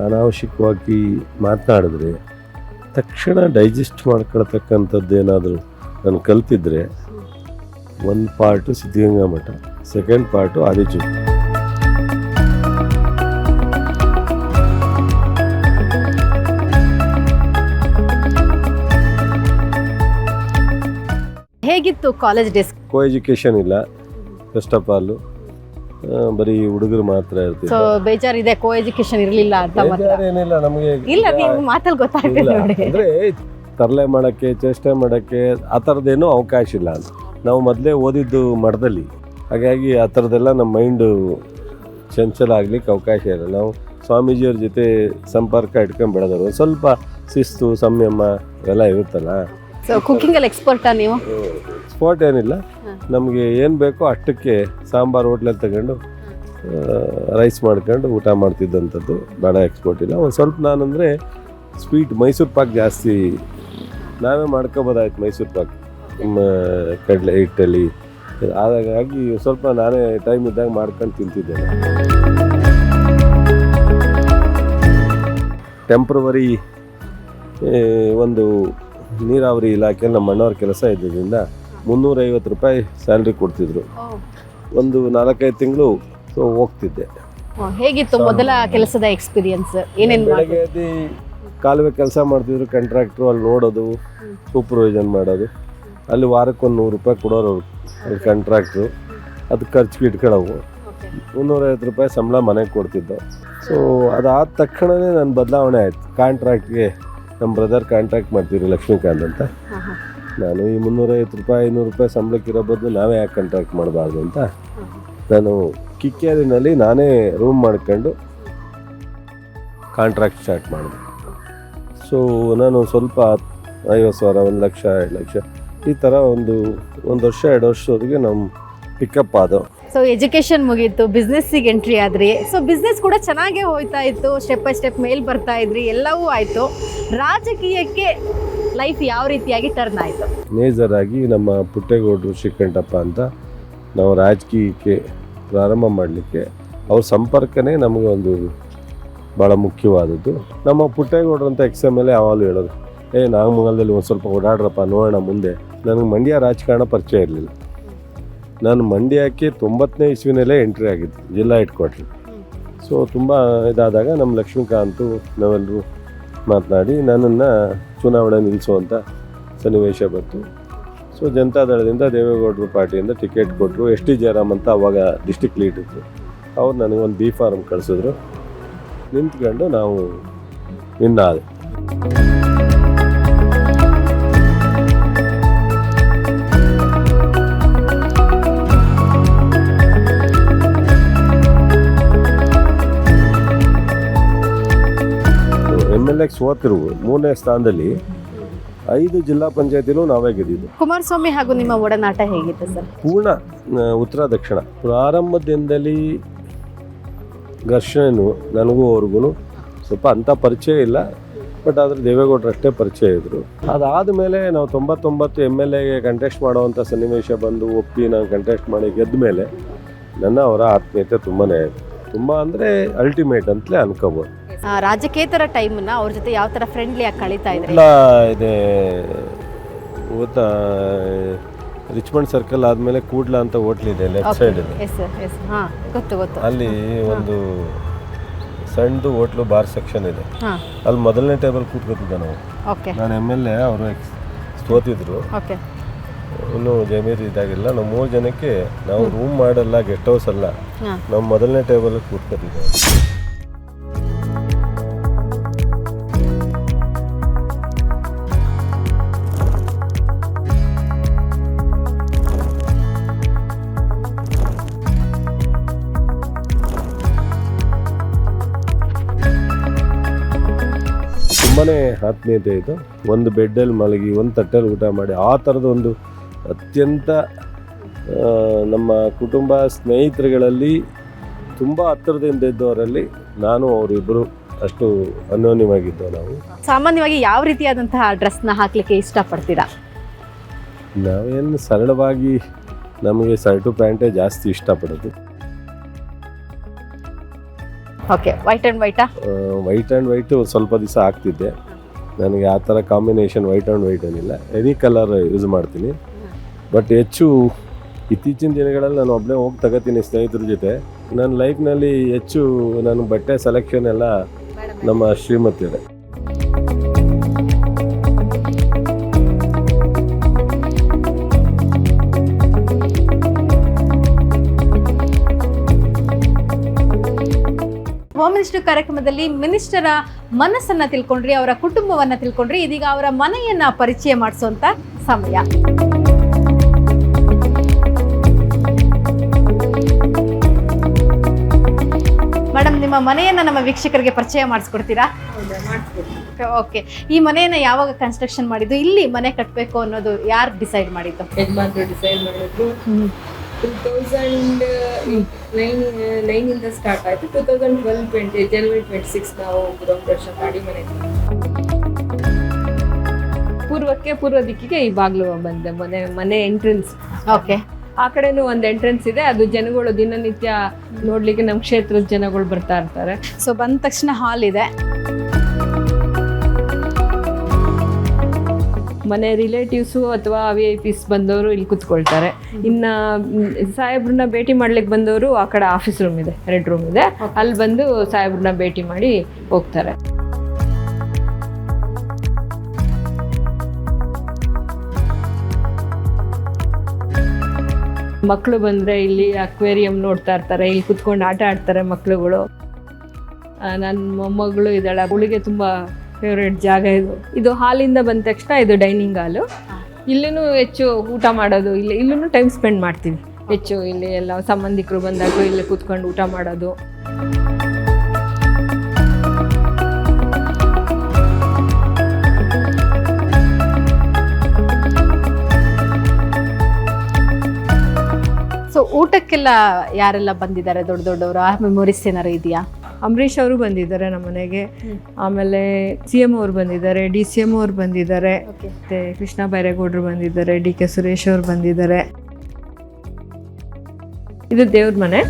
ಅನಾವಶ್ಯಕವಾಗಿ ಮಾತನಾಡಿದ್ರೆ ತಕ್ಷಣ ಡೈಜೆಸ್ಟ್ ಮಾಡ್ಕೊಳ್ತಕ್ಕಂಥದ್ದು ಏನಾದರೂ ನಾನು ಕಲ್ತಿದ್ರೆ, 1 ಪಾರ್ಟು ಸಿದ್ಧಗಂಗಾ ಮಠ, 2nd ಪಾರ್ಟು ಆದಿಚುಂಚನ. ಹೇಗಿತ್ತು ಕಾಲೇಜ್ ಡೇಸ್? ಕೋ ಎಜುಕೇಷನ್ ಇಲ್ಲ, ಫಸ್ಟ್ ಆಫ್ ಆಲ್ ಬರೀ ಹುಡುಗರು ಮಾತ್ರ ಸೊ ಇರ್ತಿದ್ರು. ಬೇಜಾರಿದೆ, ಕೋ ಎಜುಕೇಶನ್ ಇರಲಿಲ್ಲ ಅಂತ ಮಾತ್ರ. ಏನಿಲ್ಲ ನಮಗೆ, ಇಲ್ಲ, ನೀವು ಮಾತಲ್ಲಿ ಗೊತ್ತಾಗ್ತದೆ ಇಲ್ಲ ನೋಡಿ. ಅಂದರೆ ತರಲೆ ಮಾಡೋಕ್ಕೆ ಚೇಷ್ಟೆ ಮಾಡೋಕ್ಕೆ ಆ ಥರದ್ದೇನೂ ಅವಕಾಶ ಇಲ್ಲ ಅಂತ. ನಾವು ಮೊದಲೇ ಓದಿದ್ದು ಮಠದಲ್ಲಿ, ಹಾಗಾಗಿ ಆ ಥರದ್ದೆಲ್ಲ ನಮ್ಮ ಮೈಂಡು ಚಂಚಲ ಆಗ್ಲಿಕ್ಕೆ ಅವಕಾಶ ಇಲ್ಲ. ನಾವು ಸ್ವಾಮೀಜಿಯವ್ರ ಜೊತೆ ಸಂಪರ್ಕ ಇಟ್ಕೊಂಡು ಬೆಳೆದವರು, ಸ್ವಲ್ಪ ಶಿಸ್ತು ಸಂಯಮ ಎಲ್ಲ ಇರುತ್ತಲ್ಲ. ಸೊ ಕುಕ್ಕಿಂಗಲ್ಲಿ ಎಕ್ಸ್ಪರ್ಟಾ ನೀವು? ಸ್ಪಾಟ್ ಏನಿಲ್ಲ, ನಮಗೆ ಏನು ಬೇಕೋ ಅಷ್ಟಕ್ಕೆ ಸಾಂಬಾರು ಹೋಟ್ಲಲ್ಲಿ ತಗೊಂಡು ರೈಸ್ ಮಾಡ್ಕೊಂಡು ಊಟ ಮಾಡ್ತಿದ್ದಂಥದ್ದು, ಬೇಡ ಎಕ್ಸ್ಪೋರ್ಟ್ ಇಲ್ಲ. ಒಂದು ಸ್ವಲ್ಪ ನಾನಂದರೆ ಸ್ವೀಟ್ ಮೈಸೂರು ಪಾಕ್ ಜಾಸ್ತಿ ನಾವೇ ಮಾಡ್ಕೊಬೋದಾಯ್ತು. ಮೈಸೂರು ಪಾಕ್ ಕಡಲೆ ಹಿಟ್ಟಲ್ಲಿ, ಹಾಗಾಗಿ ಸ್ವಲ್ಪ ನಾನೇ ಟೈಮ್ ಇದ್ದಾಗ ಮಾಡ್ಕೊಂಡು ತಿಂತಿದ್ದೇನೆ. ಟೆಂಪ್ರವರಿ ಒಂದು ನೀರಾವರಿ ಇಲಾಖೆಯಲ್ಲಿ ನಮ್ಮ ಅಣ್ಣವ್ರ ಕೆಲಸ ಇದ್ದಿದ್ದರಿಂದ 350 ರೂಪಾಯಿ ಸ್ಯಾಲ್ರಿ ಕೊಡ್ತಿದ್ರು. ಒಂದು 4-5 ತಿಂಗಳು ಹೋಗ್ತಿದ್ದೆ. ಹೇಗಿತ್ತು ಮೊದಲ ಕೆಲಸದ ಎಕ್ಸ್ಪೀರಿಯನ್ಸ್? ಏನೇನು ಬೆಳಗ್ಗೆ ಎದ್ದು ಕಾಲುವೆ ಕೆಲಸ ಮಾಡ್ತಿದ್ರು ಕಾಂಟ್ರಾಕ್ಟ್ರು, ಅಲ್ಲಿ ನೋಡೋದು, ಸೂಪರ್ವೈಸನ್ ಮಾಡೋದು. ಅಲ್ಲಿ ವಾರಕ್ಕೆ 100 ರೂಪಾಯಿ ಕೊಡೋರು ಅಲ್ಲಿ ಕಾಂಟ್ರಾಕ್ಟ್ರು. ಅದು ಖರ್ಚಿಗೆ ಇಟ್ಕೊಳ್ಳೋವು. 350 ರೂಪಾಯಿ ಸಂಬಳ ಮನೆಗೆ ಕೊಡ್ತಿದ್ದೋ. ಸೊ ಅದಾದ ತಕ್ಷಣವೇ ನನ್ನ ಬದಲಾವಣೆ ಆಯಿತು. ಕಾಂಟ್ರಾಕ್ಟ್ಗೆ ನಮ್ಮ ಬ್ರದರ್ ಕಾಂಟ್ರಾಕ್ಟ್ ಮಾಡ್ತಿದ್ರು ಲಕ್ಷ್ಮೀಕಾಂತ್ ಅಂತ. ನಾನು ಈ 350 ರೂಪಾಯಿ 500 ರೂಪಾಯಿ ಸಂಬಳಕ್ಕಿರೋ ಬದಲು ನಾವೇ ಯಾಕೆ ಕಾಂಟ್ರಾಕ್ಟ್ ಮಾಡಬಾರ್ದು ಅಂತ ನಾನು ಕಿಕ್ಕೇರಿನಲ್ಲಿ ನಾನೇ ರೂಮ್ ಮಾಡ್ಕೊಂಡು ಕಾಂಟ್ರಾಕ್ಟ್ ಸ್ಟಾರ್ಟ್ ಮಾಡಿದೆ. ಸೊ ನಾನು ಸ್ವಲ್ಪ 50,000, 1 ಲಕ್ಷ, 2 ಲಕ್ಷ ಈ ಥರ ಒಂದು ವರ್ಷ 2 ವರ್ಷದವರೆಗೆ ನಮ್ಮ ಪಿಕಪ್ ಆದವು. ಸೊ ಎಜುಕೇಶನ್ ಮುಗೀತು, ಬಿಸ್ನೆಸ್ಸಿಗೆ ಎಂಟ್ರಿ ಆದ್ರಿ. ಸೊ ಬಿಸ್ನೆಸ್ ಕೂಡ ಚೆನ್ನಾಗೇ ಹೋಗ್ತಾ ಇತ್ತು, ಸ್ಟೆಪ್ ಬೈ ಸ್ಟೆಪ್ ಮೇಲ್ ಬರ್ತಾ ಇದ್ರಿ, ಎಲ್ಲವೂ ಆಯಿತು. ರಾಜಕೀಯಕ್ಕೆ ಲೈಫ್ ಯಾವ ರೀತಿಯಾಗಿ ಟರ್ನ್ ಆಯಿತು? ಮೇಜರ್ ಆಗಿ ನಮ್ಮ ಪುಟ್ಟೇಗೌಡರು ಶ್ರೀಕಂಠಪ್ಪ ಅಂತ ನಾವು ರಾಜಕೀಯಕ್ಕೆ ಪ್ರಾರಂಭ ಮಾಡಲಿಕ್ಕೆ ಅವ್ರ ಸಂಪರ್ಕನೇ ನಮಗೆ ಒಂದು ಭಾಳ ಮುಖ್ಯವಾದದ್ದು. ನಮ್ಮ ಪುಟ್ಟೇಗೌಡರು ಅಂತ XMLA ಯಾವಾಗಲೂ ಹೇಳೋದು, ನಾಗಮಂಗಲದಲ್ಲಿ ಒಂದು ಸ್ವಲ್ಪ ಓಡಾಡ್ರಪ್ಪ ನೋಡೋಣ ಮುಂದೆ. ನನಗೆ ಮಂಡ್ಯ ರಾಜಕಾರಣ ಪರಿಚಯ ಇರಲಿಲ್ಲ. ನಾನು ಮಂಡ್ಯಕ್ಕೆ 90ನೇ ಇಸ್ವಿನಲ್ಲೇ ಎಂಟ್ರಿ ಆಗಿದ್ದು, ಜಿಲ್ಲಾ ಹೆಡ್ ಕ್ವಾರ್ಟ್ರ್. ಸೊ ತುಂಬ ಇದಾದಾಗ ನಮ್ಮ ಲಕ್ಷ್ಮೀಕಾಂತು ನಾವೆಲ್ಲರೂ ಮಾತನಾಡಿ ನನ್ನನ್ನು ಚುನಾವಣೆ ನಿಲ್ಲಿಸುವಂಥ ಸನ್ನಿವೇಶ ಬಂತು. ಸೊ ಜನತಾದಳದಿಂದ ದೇವೇಗೌಡರು ಪಾರ್ಟಿಯಿಂದ ಟಿಕೆಟ್ ಕೊಟ್ಟರು. ST ಜಯರಾಮ್ ಅಂತ ಅವಾಗ ಡಿಸ್ಟಿಕ್ ಲೀಡ್ ಇತ್ತು. ಅವ್ರು ನನಗೆ ಒಂದು B ಫಾರ್ಮ್ ಕಳಿಸಿದ್ರು. ನಿಂತ್ಕೊಂಡು ನಾವು ವಿನ್ ಆದೆ. MLA ಸೋತಿರು 3ನೇ ಸ್ಥಾನದಲ್ಲಿ. 5 ಜಿಲ್ಲಾ ಪಂಚಾಯತಿಲೂ ನಾವೇ ಗೆದ್ದಿದ್ದು. ಕುಮಾರಸ್ವಾಮಿ ಹಾಗೂ ನಿಮ್ಮ ಒಡನಾಟ ಹೇಗಿತ್ತು ಸರ್? ಪೂರ್ಣ ಉತ್ತರ ದಕ್ಷಿಣ ಪ್ರಾರಂಭದಿಂದಲೇ ಘರ್ಷಣೆನೂ ನನಗೂ ಅವ್ರಿಗೂ ಸ್ವಲ್ಪ ಅಂಥ ಪರಿಚಯ ಇಲ್ಲ. ಬಟ್ ಆದರೆ ದೇವೇಗೌಡರು ಅಷ್ಟೇ ಪರಿಚಯ ಇದ್ದರು. ಅದಾದ ಮೇಲೆ ನಾವು 99 MLAಗೆ ಕಂಟೆಸ್ಟ್ ಮಾಡೋವಂಥ ಸನ್ನಿವೇಶ ಬಂದು ಒಪ್ಪಿ ನಾನು ಕಂಟೆಸ್ಟ್ ಮಾಡಿ ಗೆದ್ದ ಮೇಲೆ ಅವರ ಆತ್ಮೀಯತೆ ತುಂಬಾ ಆಯಿತು. ತುಂಬ ಅಂದರೆ ಅಲ್ಟಿಮೇಟ್ ಅಂತಲೇ ಅನ್ಕೋಬೋದು. ರಾಜಕೇತರ ಟೈಮನ್ನ ಅವ್ರ ಜೊತೆ ಯಾವ ಥರ ಫ್ರೆಂಡ್ಲಿಯಾಗಿ ಕಳೀತಾ ಇದ್ರಿ? ಎಲ್ಲ ಇದೆ ಗೊತ್ತಾ, ರಿಚ್ಮಂಡ್ ಸರ್ಕಲ್ ಆದಮೇಲೆ ಕೂಡ್ಲ ಅಂತ ಹೋಟ್ಲಿದೆ ಲೆಫ್ಟ್ ಸೈಡ್ ಇದೆ. ಗೊತ್ತು. ಅಲ್ಲಿ ಒಂದು ಸಣ್ಣದು ಹೋಟ್ಲು ಬಾರ್ ಸೆಕ್ಷನ್ ಇದೆ. ಅಲ್ಲಿ ಮೊದಲನೇ ಟೇಬಲ್ ಕೂತ್ಕೊತಿದ್ದೆ ನಾವು. ನಾನು MLA, ಅವರು ಸೋತಿದ್ರು. ಇನ್ನೂ ಜಮೀರ್ ಇದಾಗಿಲ್ಲ. ನಾವು 3 ಜನಕ್ಕೆ ನಾವು ರೂಮ್ ಮಾಡಲ್ಲ, ಗೆಸ್ಟ್ ಹೌಸ್ ಅಲ್ಲ, ನಾವು ಮೊದಲನೇ ಟೇಬಲ್ ಕೂತ್ಕೊತಿದ್ದೇವೆ. ತುಂಬಾ ಆತ್ಮೀಯತೆ ಇತ್ತು. ಒಂದು ಬೆಡ್ಡಲ್ಲಿ ಮಲಗಿ ಒಂದು ತಟ್ಟೆಲ್ಲಿ ಊಟ ಮಾಡಿ ಆ ಥರದ ಒಂದು ಅತ್ಯಂತ ನಮ್ಮ ಕುಟುಂಬ ಸ್ನೇಹಿತರುಗಳಲ್ಲಿ ತುಂಬ ಹತ್ತಿರದಿಂದ ಇದ್ದವರಲ್ಲಿ ನಾನು ಅವರಿಬ್ಬರು ಅಷ್ಟು ಅನ್ಯೋನ್ಯವಾಗಿದ್ದವು. ನಾವು ಸಾಮಾನ್ಯವಾಗಿ ಯಾವ ರೀತಿಯಾದಂತಹ ಡ್ರೆಸ್ನ ಹಾಕ್ಲಿಕ್ಕೆ ಇಷ್ಟಪಡ್ತೀರಾ? ನಾವೇನು ಸರಳವಾಗಿ ನಮಗೆ ಶರ್ಟು ಪ್ಯಾಂಟೇ ಜಾಸ್ತಿ ಇಷ್ಟಪಡೋದು. ಓಕೆ, ವೈಟ್ ಆ್ಯಂಡ್ ವೈಟಾ? ವೈಟ್ ಆ್ಯಂಡ್ ವೈಟು ಸ್ವಲ್ಪ ದಿವಸ ಹಾಕ್ತಿದ್ದೆ. ನನಗೆ ಆ ಥರ ಕಾಂಬಿನೇಷನ್ ವೈಟ್ ಆ್ಯಂಡ್ ವೈಟ್ ಏನಿಲ್ಲ, ಎನಿ ಕಲರ್ ಯೂಸ್ ಮಾಡ್ತೀನಿ. ಬಟ್ ಹೆಚ್ಚು ಇತ್ತೀಚಿನ ದಿನಗಳಲ್ಲಿ ನಾನು ಒಬ್ಬನೇ ಹೋಗಿ ತಗೋತೀನಿ ಸ್ನೇಹಿತರ ಜೊತೆ. ನನ್ನ ಲೈಫ್ನಲ್ಲಿ ಹೆಚ್ಚು ನಾನು ಬಟ್ಟೆ ಸೆಲೆಕ್ಷನ್ ಎಲ್ಲ ನಮ್ಮ ಶ್ರೀಮತಿಯರೇ. ಹೋಮ್ ಮಿನಿಸ್ಟರ್ ಕಾರ್ಯಕ್ರಮದಲ್ಲಿ ಮಿನಿಸ್ಟರ ಮನಸ್ಸನ್ನ ತಿಳ್ಕೊಂಡ್ರಿ, ಅವರ ಕುಟುಂಬವನ್ನ ತಿಳ್ಕೊಂಡ್ರಿ. ಇದೀಗ ಅವರ ಮನೆಯನ್ನ ಪರಿಚಯ ಮಾಡಿಸುವಂತ ಸಮಯ. ಮೇಡಮ್, ನಿಮ್ಮ ಮನೆಯನ್ನ ನಮ್ಮ ವೀಕ್ಷಕರಿಗೆ ಪರಿಚಯ ಮಾಡಿಸ್ಕೊಡ್ತೀರಾ? ಓಕೆ, ಈ ಮನೆಯನ್ನ ಯಾವಾಗ ಕನ್ಸ್ಟ್ರಕ್ಷನ್ ಮಾಡಿದ್ದು, ಇಲ್ಲಿ ಮನೆ ಕಟ್ಟಬೇಕು ಅನ್ನೋದು ಯಾರು ಡಿಸೈಡ್ ಮಾಡಿದ್ದು? ಯಜಮಾನ್ರು ಡಿಸೈಡ್ ಮಾಡಿದ್ರು. 2009 ಸ್ಟಾರ್ಟ್ ಆಯಿತು. 2012 ಜನವರಿ 26 ನಾವು ಗೃಹಪ್ರವೇಶ ಮಾಡಿ ಮನೆ ಪೂರ್ವ ದಿಕ್ಕಿಗೆ ಈ ಬಾಗಿಲು ಬಂದೆ. ಮನೆ ಎಂಟ್ರೆನ್ಸ್. ಓಕೆ, ಆ ಕಡೆನೂ ಒಂದು ಎಂಟ್ರೆನ್ಸ್ ಇದೆ. ಅದು ಜನಗಳು ದಿನನಿತ್ಯ ನೋಡ್ಲಿಕ್ಕೆ ನಮ್ಮ ಕ್ಷೇತ್ರದ ಜನಗಳು ಬರ್ತಾ ಇರ್ತಾರೆ. ಸೊ ಬಂದ ತಕ್ಷಣ ಹಾಲ್ ಇದೆ. ಮನೆ ರಿಲೇಟಿವ್ಸು ಅಥವಾ VIP ಬಂದವರು ಇಲ್ಲಿ ಕೂತ್ಕೊಳ್ತಾರೆ. ಇನ್ನು ಸಾಹೇಬ್ರನ್ನ ಭೇಟಿ ಮಾಡ್ಲಿಕ್ಕೆ ಬಂದವರು ಆ ಕಡೆ ಆಫೀಸ್ ರೂಮ್ ಇದೆ, 2 ರೂಮ್ ಇದೆ, ಅಲ್ಲಿ ಬಂದು ಸಾಹೇಬ್ರನ್ನ ಭೇಟಿ ಮಾಡಿ ಹೋಗ್ತಾರೆ. ಮಕ್ಕಳು ಬಂದರೆ ಇಲ್ಲಿ ಅಕ್ವೇರಿಯಂ ನೋಡ್ತಾ ಇರ್ತಾರೆ, ಇಲ್ಲಿ ಕುತ್ಕೊಂಡು ಆಟ ಆಡ್ತಾರೆ ಮಕ್ಕಳುಗಳು. ನನ್ನ ಮೊಮ್ಮಗಳು ಇದ್ದಾಳೆ, ಅವಳಿಗೆ ತುಂಬ ಫೇವ್ರೇಟ್ ಜಾಗ ಇದು. ಹಾಲಿಂದ ಬಂದ ತಕ್ಷಣ ಇದು ಡೈನಿಂಗ್ ಹಾಲು. ಇಲ್ಲೂ ಹೆಚ್ಚು ಊಟ ಮಾಡೋದು, ಇಲ್ಲೂ ಟೈಮ್ ಸ್ಪೆಂಡ್ ಮಾಡ್ತೀವಿ ಹೆಚ್ಚು. ಇಲ್ಲಿ ಎಲ್ಲ ಸಂಬಂಧಿಕರು ಬಂದಾಗ ಇಲ್ಲಿ ಕೂತ್ಕೊಂಡು ಊಟ ಮಾಡೋದು. ಸೊ ಊಟಕ್ಕೆಲ್ಲ ಯಾರೆಲ್ಲ ಬಂದಿದ್ದಾರೆ? ದೊಡ್ಡವರ ಮೆಮೊರೀಸ್ ಏನಾರು ಇದೆಯಾ? ಅಂಬರೀಷ್ ಅವರು ಬಂದಿದ್ದಾರೆ ನಮ್ಮ ಮನೆಗೆ. ಆಮೇಲೆ CM ಅವರು ಬಂದಿದ್ದಾರೆ, DCM ಅವರು ಬಂದಿದ್ದಾರೆ, ಮತ್ತೆ ಕೃಷ್ಣ ಬೈರೇಗೌಡರು ಬಂದಿದ್ದಾರೆ, DK ಸುರೇಶ್ ಅವರು ಬಂದಿದ್ದಾರೆ. ಇದು ದೇವ್ರ ಮನೆ.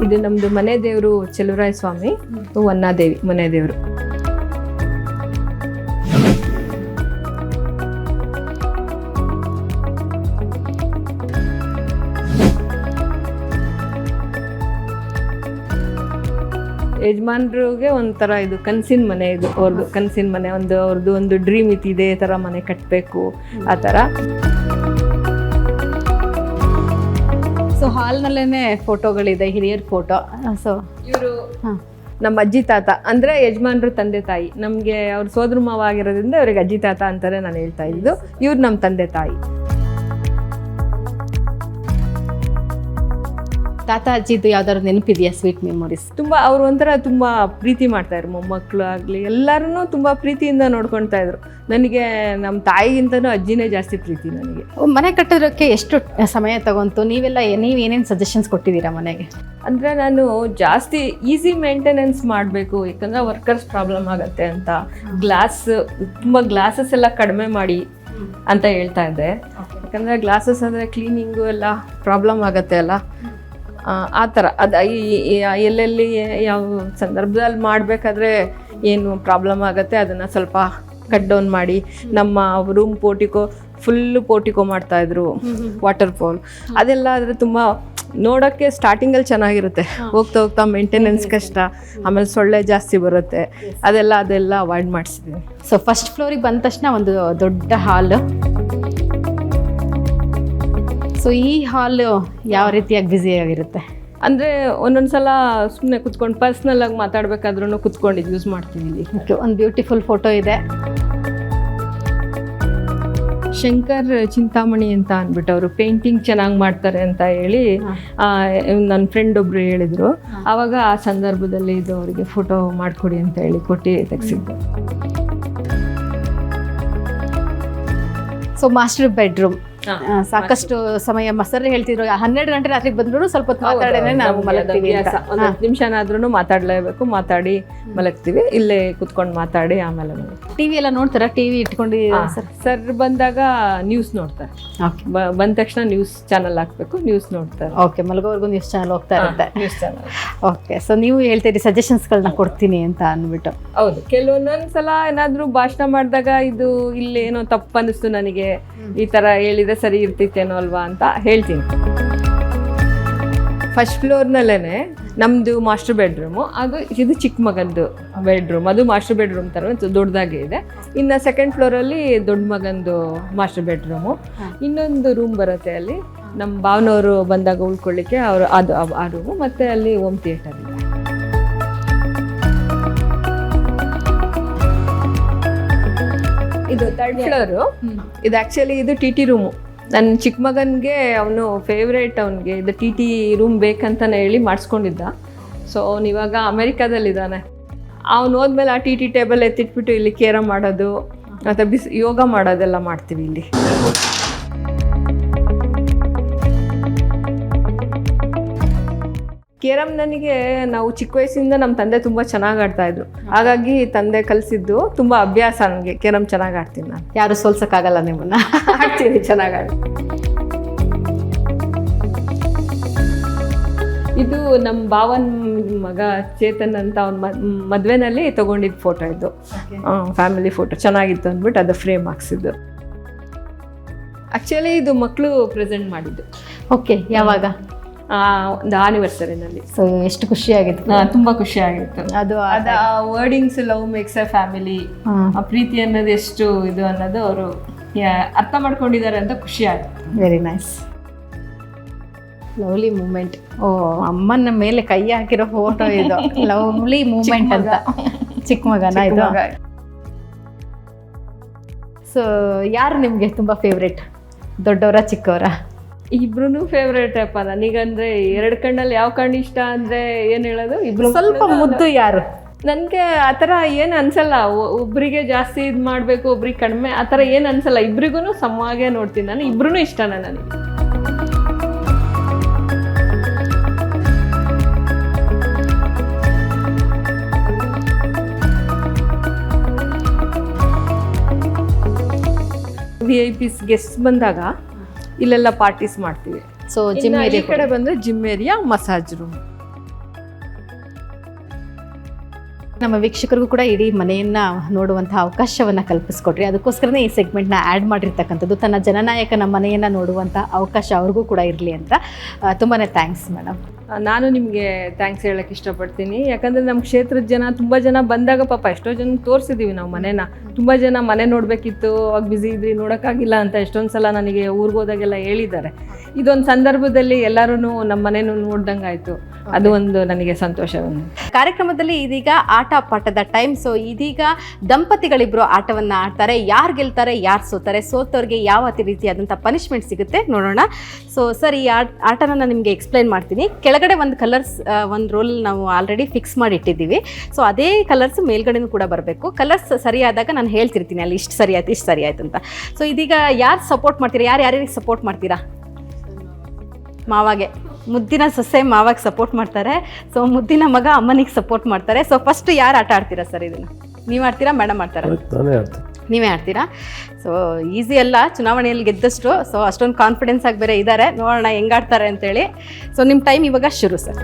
ಇದು ನಮ್ದು ಮನೆ ದೇವರು ಚೆಲುವರಾಯ ಸ್ವಾಮಿ, ವನ್ನಾದೇವಿ ಮನೆ ದೇವರು. ಯಜಮಾನ್ರಿಗೆ ಒಂಥರ ಇದು ಕನಸಿನ ಮನೆ. ಇದು ಅವ್ರದ್ದು ಕನಸಿನ ಮನೆ. ಅವ್ರದ್ದು ಒಂದು ಡ್ರೀಮ್ ಇತ್ತು, ಇದೇ ಥರ ಮನೆ ಕಟ್ಟಬೇಕು ಆ ಥರ. ಸೊ ಹಾಲ್ನಲ್ಲೇ ಫೋಟೋಗಳಿದೆ, ಹಿರಿಯರ ಫೋಟೋ. ಸೊ ಇವರು ನಮ್ಮ ಅಜ್ಜಿ ತಾತ, ಅಂದರೆ ಯಜಮಾನ್ರು ತಂದೆ ತಾಯಿ. ನಮಗೆ ಅವ್ರ ಸೋದರ ಮಾವ ಆಗಿರೋದ್ರಿಂದ ಅವ್ರಿಗೆ ಅಜ್ಜಿ ತಾತ ಅಂತಾನೆ ನಾನು ಹೇಳ್ತಾ ಇದ್ದು. ಇವ್ರು ನಮ್ಮ ತಂದೆ ತಾಯಿ. ತಾತ ಅಜ್ಜಿದು ಯಾವ್ದಾದ್ರು ನೆನಪಿದೆಯಾ? Sweet memories? ಅವ್ರು ಒಂಥರ ತುಂಬ ಪ್ರೀತಿ ಮಾಡ್ತಾಯಿದ್ರು. ಮೊಮ್ಮಕ್ಕಳು ಆಗಲಿ ಎಲ್ಲರೂ ತುಂಬ ಪ್ರೀತಿಯಿಂದ ನೋಡ್ಕೊಳ್ತಾ ಇದ್ರು. ನನಗೆ ನಮ್ಮ ತಾಯಿಗಿಂತನೂ ಅಜ್ಜಿನೇ ಜಾಸ್ತಿ ಪ್ರೀತಿ ನನಗೆ. ಮನೆ ಕಟ್ಟೋದಕ್ಕೆ ಎಷ್ಟು ಸಮಯ ತಗೊಂತು? ನೀವೇನೇನು ಸಜೆಷನ್ಸ್ ಕೊಟ್ಟಿದ್ದೀರಾ ಮನೆಗೆ? ಅಂದರೆ ನಾನು ಜಾಸ್ತಿ ಈಸಿ ಮೇಂಟೆನೆನ್ಸ್ ಮಾಡಬೇಕು, ಯಾಕಂದರೆ ವರ್ಕರ್ಸ್ ಪ್ರಾಬ್ಲಮ್ ಆಗುತ್ತೆ ಅಂತ. ತುಂಬ ಗ್ಲಾಸಸ್ ಎಲ್ಲ ಕಡಿಮೆ ಮಾಡಿ ಅಂತ ಹೇಳ್ತಾ ಇದ್ದೆ. ಯಾಕಂದರೆ ಗ್ಲಾಸಸ್ ಅಂದರೆ ಕ್ಲೀನಿಂಗು ಎಲ್ಲ ಪ್ರಾಬ್ಲಮ್ ಆಗುತ್ತೆ ಅಲ್ಲ, ಆ ಥರ. ಅದು ಎಲ್ಲೆಲ್ಲಿ ಯಾವ ಸಂದರ್ಭದಲ್ಲಿ ಮಾಡಬೇಕಾದ್ರೆ ಏನು ಪ್ರಾಬ್ಲಮ್ ಆಗುತ್ತೆ ಅದನ್ನು ಸ್ವಲ್ಪ ಕಟ್ ಡೌನ್ ಮಾಡಿ. ನಮ್ಮ ರೂಮ್ ಫುಲ್ಲು ಪೋರ್ಟಿಕೋ ಮಾಡ್ತಾಯಿದ್ರು, ವಾಟರ್ ಫಾಲ್ ಅದೆಲ್ಲ. ಆದರೆ ತುಂಬ ನೋಡೋಕ್ಕೆ ಸ್ಟಾರ್ಟಿಂಗಲ್ಲಿ ಚೆನ್ನಾಗಿರುತ್ತೆ, ಹೋಗ್ತಾ ಹೋಗ್ತಾ ಮೇಂಟೆನೆನ್ಸ್ ಕಷ್ಟ, ಆಮೇಲೆ ಸೊಳ್ಳೆ ಜಾಸ್ತಿ ಬರುತ್ತೆ, ಅದೆಲ್ಲ ಅವಾಯ್ಡ್ ಮಾಡಿಸಿದ್ದೀನಿ. ಸೊ ಫಸ್ಟ್ ಫ್ಲೋರಿಗೆ ಬಂದ ತಕ್ಷಣ ಒಂದು ದೊಡ್ಡ ಹಾಲು. ಸೊ ಈ ಹಾಲು ಯಾವ ರೀತಿಯಾಗಿ ಬ್ಯುಸಿಯಾಗಿರುತ್ತೆ? ಅಂದರೆ ಒಂದೊಂದ್ಸಲ ಸುಮ್ಮನೆ ಕುತ್ಕೊಂಡು ಪರ್ಸ್ನಲ್ಲಾಗಿ ಮಾತಾಡಬೇಕಾದ್ರೂ ಕುತ್ಕೊಂಡು ಯೂಸ್ ಮಾಡ್ತೀವಿ ಇಲ್ಲಿ. ಒಂದು ಬ್ಯೂಟಿಫುಲ್ ಫೋಟೋ ಇದೆ. ಶಂಕರ್ ಚಿಂತಾಮಣಿ ಅಂತ ಅಂದ್ಬಿಟ್ಟು ಅವರು ಪೇಂಟಿಂಗ್ ಚೆನ್ನಾಗಿ ಮಾಡ್ತಾರೆ ಅಂತ ಹೇಳಿ ನನ್ನ ಫ್ರೆಂಡ್ ಒಬ್ರು ಹೇಳಿದ್ರು. ಆವಾಗ ಆ ಸಂದರ್ಭದಲ್ಲಿ ಇದು ಅವರಿಗೆ ಫೋಟೋ ಮಾಡಿಕೊಡಿ ಅಂತ ಹೇಳಿ ಕೊಟ್ಟು ತೆಗೆಸಿದ್ದು. ಸೊ ಮಾಸ್ಟರ್ ಬೆಡ್ರೂಮ್ ಸಾಕಷ್ಟು ಸಮಯ ಸರ್ ಹೇಳ್ತಿದ್ರು 12 ಗಂಟೆ ರಾತ್ರಿಗೆ ಬಂದ್ರು ಸ್ವಲ್ಪ ಹೊತ್ತು ಮಾತಾಡೇನೆ ನಾವು ಮಲಗ್ತೀವಿ ಅಂತ. ಒಂದು 10 ನಿಮಿಷನಾದ್ರೂ ಮಾತಾಡಲೇಬೇಕು, ಮಾತಾಡಿ ಮಲಗ್ತೀವಿ. ಇಲ್ಲೇ ಕುತ್ಕೊಂಡು ಮಾತಾಡಿ ಆಮೇಲೆ ಟಿವಿ ಎಲ್ಲ ನೋಡ್ತಾರ? ಟಿವಿ ಇಟ್ಕೊಂಡು ಸರ್ ಬಂದಾಗ ನ್ಯೂಸ್ ನೋಡ್ತಾರೆ. ಬಂದ ತಕ್ಷಣ ನ್ಯೂಸ್ ಚಾನಲ್ ಹಾಕ್ಬೇಕು, ನ್ಯೂಸ್ ನೋಡ್ತಾರೆ. ಓಕೆ, ಮಲಗೋವರೆಗೂ ನ್ಯೂಸ್ ಚಾನಲ್ ಹೋಗ್ತಾ ಇರುತ್ತೆ. News channel. ಓಕೆ, ಸೊ ನೀವು ಹೇಳ್ತೀರಿ ಸಜೆಷನ್ಸ್ಗಳನ್ನ ಕೊಡ್ತೀನಿ ಅಂತ ಅಂದ್ಬಿಟ್ಟು. ಹೌದು, ಕೆಲವೊಂದೊಂದ್ಸಲ ಏನಾದರೂ ಭಾಷಣ ಮಾಡಿದಾಗ ಇದು ಇಲ್ಲಿ ಏನೋ ತಪ್ಪು ಅನ್ನಿಸ್ತು ನನಗೆ, ಈ ಥರ ಹೇಳಿದ್ರೆ ಸರಿ ಇರ್ತಿತ್ತೇನೋ ಅಲ್ವಾ ಅಂತ ಹೇಳ್ತೀನಿ. ಫಸ್ಟ್ ಫ್ಲೋರ್ನಲ್ಲೇ ನಮ್ಮದು ಮಾಸ್ಟರ್ ಬೆಡ್ರೂಮು, ಇದು ಚಿಕ್ಕ ಮಗಂದು ಬೆಡ್ರೂಮ್. ಅದು ಮಾಸ್ಟರ್ ಬೆಡ್ರೂಮ್ ಥರ ದೊಡ್ಡದಾಗೆ ಇದೆ. ಇನ್ನು ಸೆಕೆಂಡ್ ಫ್ಲೋರಲ್ಲಿ ದೊಡ್ಡ ಮಗಂದು ಮಾಸ್ಟರ್ ಬೆಡ್ರೂಮು. ಇನ್ನೊಂದು ರೂಮ್ ಬರುತ್ತೆ ಅಲ್ಲಿ ನಮ್ಮ ಭಾವನವರು ಬಂದಾಗ ಉಳ್ಕೊಳ್ಳಿಕ್ಕೆ ಅವರು, ಅದು ಆ ರೂಮು. ಮತ್ತು ಅಲ್ಲಿ ಹೋಮ್ ಥಿಯೇಟರ್ ಇದೆ. ಇದು ಥರ್ಡ್ ಫ್ಲೋರು. ಇದು ಆ್ಯಕ್ಚುಲಿ ಇದು ಟಿ ಟಿ ರೂಮು. ನನ್ನ ಚಿಕ್ಕ ಮಗನಿಗೆ ಅವನು ಫೇವ್ರೇಟ್, ಅವನಿಗೆ ಇದು ಟಿ ಟಿ ರೂಮ್ ಬೇಕಂತಲೇ ಹೇಳಿ ಮಾಡಿಸ್ಕೊಂಡಿದ್ದ. ಸೊ ಅವನು ಇವಾಗ ಅಮೆರಿಕಾದಲ್ಲಿದ್ದಾನೆ. ಅವ್ನು ಹೋದ್ಮೇಲೆ ಆ ಟಿ ಟಿ ಟೇಬಲ್ ಎತ್ತಿಟ್ಬಿಟ್ಟು ಇಲ್ಲಿ ಕೇರಮ್ ಮಾಡೋದು ಮತ್ತು ಯೋಗ ಮಾಡೋದೆಲ್ಲ ಮಾಡ್ತೀವಿ ಇಲ್ಲಿ. ಕೇರಮ್ ನನಗೆ ನಾವು ಚಿಕ್ಕ ವಯಸ್ಸಿಂದ ನಮ್ಮ ತಂದೆ ತುಂಬ ಚೆನ್ನಾಗಿ ಆಡ್ತಾಯಿದ್ರು. ಹಾಗಾಗಿ ತಂದೆ ಕಲಿಸಿದ್ದು ತುಂಬ ಅಭ್ಯಾಸ ನನಗೆ. ಕೇರಮ್ ಚೆನ್ನಾಗಿ ಆಡ್ತೀನಿ ನಾನು. ಯಾರು ಸೋಲ್ಸಕ್ಕಾಗಲ್ಲ ನಿಮ್ಮನ್ನ. ಆಡ್ತೀನಿ, ಚೆನ್ನಾಗಿ ಆಡ್ತೀನಿ. ಇದು ನಮ್ಮ ಭಾವನ ಮಗ ಚೇತನ್ ಅಂತ ಅವ್ನ ಮದುವೆನಲ್ಲಿ ತೊಗೊಂಡಿದ್ದು ಫೋಟೋ. ಇದು ಫ್ಯಾಮಿಲಿ ಫೋಟೋ ಚೆನ್ನಾಗಿತ್ತು ಅಂದ್ಬಿಟ್ಟು ಅದು ಫ್ರೇಮ್ ಹಾಕ್ಸಿದ್ದು. ಆ್ಯಕ್ಚುಲಿ ಇದು ಮಕ್ಕಳು ಪ್ರೆಸೆಂಟ್ ಮಾಡಿದ್ದು. ಓಕೆ, ಯಾವಾಗ? ಒಂದು ಆನಿವರ್ಸರಿನಲ್ಲಿ. ಸೊ ಎಷ್ಟು ಖುಷಿಯಾಗಿತ್ತು? ತುಂಬ ಖುಷಿ ಆಗಿತ್ತು. ಅದು wordings love makes a family, ಆ ಪ್ರೀತಿ ಅನ್ನೋದು ಎಷ್ಟು ಇದು ಅನ್ನೋದು ಅವರು ಅರ್ಥ ಮಾಡ್ಕೊಂಡಿದ್ದಾರೆ ಅಂತ ಖುಷಿ ಆಗುತ್ತೆ. Very nice, lovely moment. ಓ, ಅಮ್ಮನ ಮೇಲೆ ಕೈ ಹಾಕಿರೋ ಫೋಟೋ ಇದು. ಲವ್ಲಿ ಮೂಮೆಂಟ್ ಅಂತ. ಚಿಕ್ಕ ಮಗನ ಇದು? ಸೊ ಯಾರು ನಿಮಗೆ ತುಂಬ ಫೇವ್ರೇಟ್, ದೊಡ್ಡವರ ಚಿಕ್ಕವರ? ಇಬ್ರು ಫೇವ್ರೇಟ್ ಅಪ್ಪ ನನಗಂದ್ರೆ. 2 ಕಣ್ಣಲ್ಲಿ ಯಾವ ಕಣ್ಣು ಇಷ್ಟ ಅಂದ್ರೆ ಏನು ಹೇಳೋದು, ಇಬ್ರು ಸ್ವಲ್ಪ ಮುದ್ದು ಯಾರು? ನನಗೆ ಆ ಥರ ಏನು ಅನ್ಸಲ್ಲ. ಒಬ್ರಿಗೆ ಜಾಸ್ತಿ ಇದು ಮಾಡಬೇಕು, ಒಬ್ರಿಗೆ ಕಡಿಮೆ, ಆ ಥರ ಏನು ಅನ್ಸಲ್ಲ. ಇಬ್ರಿಗೂ ಸಮವಾಗೇ ನೋಡ್ತೀನಿ ನಾನು. ಇಬ್ರು ಇಷ್ಟನೇ ನನಗೆ. VIP ಗೆಸ್ಟ್ ಬಂದಾಗ ಇಲ್ಲೆಲ್ಲ ಪಾರ್ಟೀಸ್ ಮಾಡ್ತೀವಿ. ಸೊ ಜಿಮ್ ಈ ಕಡೆ ಬಂದರೆ ಜಿಮ್ ಏರಿಯಾ, ಮಸಾಜ್ ರೂಮ್. ನಮ್ಮ ವೀಕ್ಷಕರಿಗೂ ಕೂಡ ಇಡೀ ಮನೆಯನ್ನು ನೋಡುವಂಥ ಅವಕಾಶವನ್ನು ಕಲ್ಪಿಸ್ಕೊಟ್ರಿ. ಅದಕ್ಕೋಸ್ಕರನೇ ಈ ಸೆಗ್ಮೆಂಟ್ನ ಆ್ಯಡ್ ಮಾಡಿರ್ತಕ್ಕಂಥದ್ದು. ತನ್ನ ಜನನಾಯಕನ ಮನೆಯನ್ನು ನೋಡುವಂಥ ಅವಕಾಶ ಅವ್ರಿಗೂ ಕೂಡ ಇರಲಿ ಅಂತ. ತುಂಬಾ ಥ್ಯಾಂಕ್ಸ್ ಮೇಡಮ್. ನಾನು ನಿಮಗೆ ಥ್ಯಾಂಕ್ಸ್ ಹೇಳೋಕ್ಕೆ ಇಷ್ಟಪಡ್ತೀನಿ. ಯಾಕಂದರೆ ನಮ್ಮ ಕ್ಷೇತ್ರದ ಜನ ತುಂಬ ಜನ ಬಂದಾಗ ಪಾಪ ಎಷ್ಟೋ ಜನ ತೋರಿಸಿದ್ದೀವಿ ನಾವು ಮನೇನ. ತುಂಬ ಜನ ಮನೆ ನೋಡಬೇಕಿತ್ತು, ಅವಾಗ ಬ್ಯುಸಿ ಇದ್ರಿ, ನೋಡೋಕ್ಕಾಗಿಲ್ಲ ಅಂತ ಎಷ್ಟೊಂದು ಸಲ ನನಗೆ ಊರಿಗೆ ಹೋದಾಗೆಲ್ಲ ಹೇಳಿದ್ದಾರೆ. ಇದೊಂದು ಸಂದರ್ಭದಲ್ಲಿ ಎಲ್ಲರೂ ನಮ್ಮ ಮನೇನೂ ನೋಡ್ದಂಗೆ ಆಯಿತು. ಅದು ಒಂದು ನನಗೆ ಸಂತೋಷವನ್ನು. ಕಾರ್ಯಕ್ರಮದಲ್ಲಿ ಇದೀಗ ಆಟ ಪಾಠದ ಟೈಮ್. ಸೊ ಇದೀಗ ದಂಪತಿಗಳಿಬ್ಬರು ಆಟವನ್ನು ಆಡ್ತಾರೆ. ಯಾರು ಗೆಲ್ತಾರೆ, ಯಾರು ಸೋತಾರೆ, ಸೋತವ್ರಿಗೆ ಯಾವ ರೀತಿಯಾದಂಥ ಪನಿಷ್ಮೆಂಟ್ ಸಿಗುತ್ತೆ ನೋಡೋಣ. ಸೊ ಸರ್, ಈ ಆಟನ ನಾನು ನಿಮಗೆ ಎಕ್ಸ್ಪ್ಲೈನ್ ಮಾಡ್ತೀನಿ. ಕೆಳಗಡೆ ಒಂದು ಕಲರ್ಸ್, ಒಂದು ರೋಲ್ ನಾವು ಆಲ್ರೆಡಿ ಫಿಕ್ಸ್ ಮಾಡಿ ಇಟ್ಟಿದ್ದೀವಿ. ಸೊ ಅದೇ ಕಲರ್ಸ್ ಮೇಲ್ಗಡೆನೂ ಕೂಡ ಬರಬೇಕು. ಕಲರ್ಸ್ ಸರಿಯಾದಾಗ ನಾನು ಹೇಳ್ತಿರ್ತೀನಿ ಅಲ್ಲಿ ಇಷ್ಟು ಸರಿ ಆಯ್ತು, ಇಷ್ಟು ಸರಿ ಆಯ್ತು ಅಂತ. ಸೊ ಇದೀಗ ಯಾರು ಸಪೋರ್ಟ್ ಮಾಡ್ತೀರಾ, ಯಾರ್ಯಾರಿಗೆ ಸಪೋರ್ಟ್ ಮಾಡ್ತೀರಾ? ಮಾವಾಗೆ. ಮುದ್ದಿನ ಸೊಸೆ ಮಾವಾಗಿ ಸಪೋರ್ಟ್ ಮಾಡ್ತಾರೆ. ಸೊ ಮುದ್ದಿನ ಮಗ ಅಮ್ಮನಿಗೆ ಸಪೋರ್ಟ್ ಮಾಡ್ತಾರೆ. ಸೊ ಫಸ್ಟ್ ಯಾರು ಆಟ ಆಡ್ತೀರಾ ಸರ್ ಇದನ್ನು? ನೀವು ಆಡ್ತೀರಾ, ಮೇಡಮ್ ಆಡ್ತಾರಾ? ನೀವೇ ಆಡ್ತೀರಾ? ಸೊ ಈಸಿ ಅಲ್ಲ ಚುನಾವಣೆಯಲ್ಲಿ ಗೆದ್ದಷ್ಟು. ಸೊ ಅಷ್ಟೊಂದು ಕಾನ್ಫಿಡೆನ್ಸ್ ಆಗಿ ಬೇರೆ ಇದ್ದಾರೆ. ನೋಡೋಣ ಹೆಂಗಾಡ್ತಾರೆ ಅಂತೇಳಿ. ಸೊ ನಿಮ್ಮ ಟೈಮ್ ಇವಾಗ ಶುರು ಸರ್.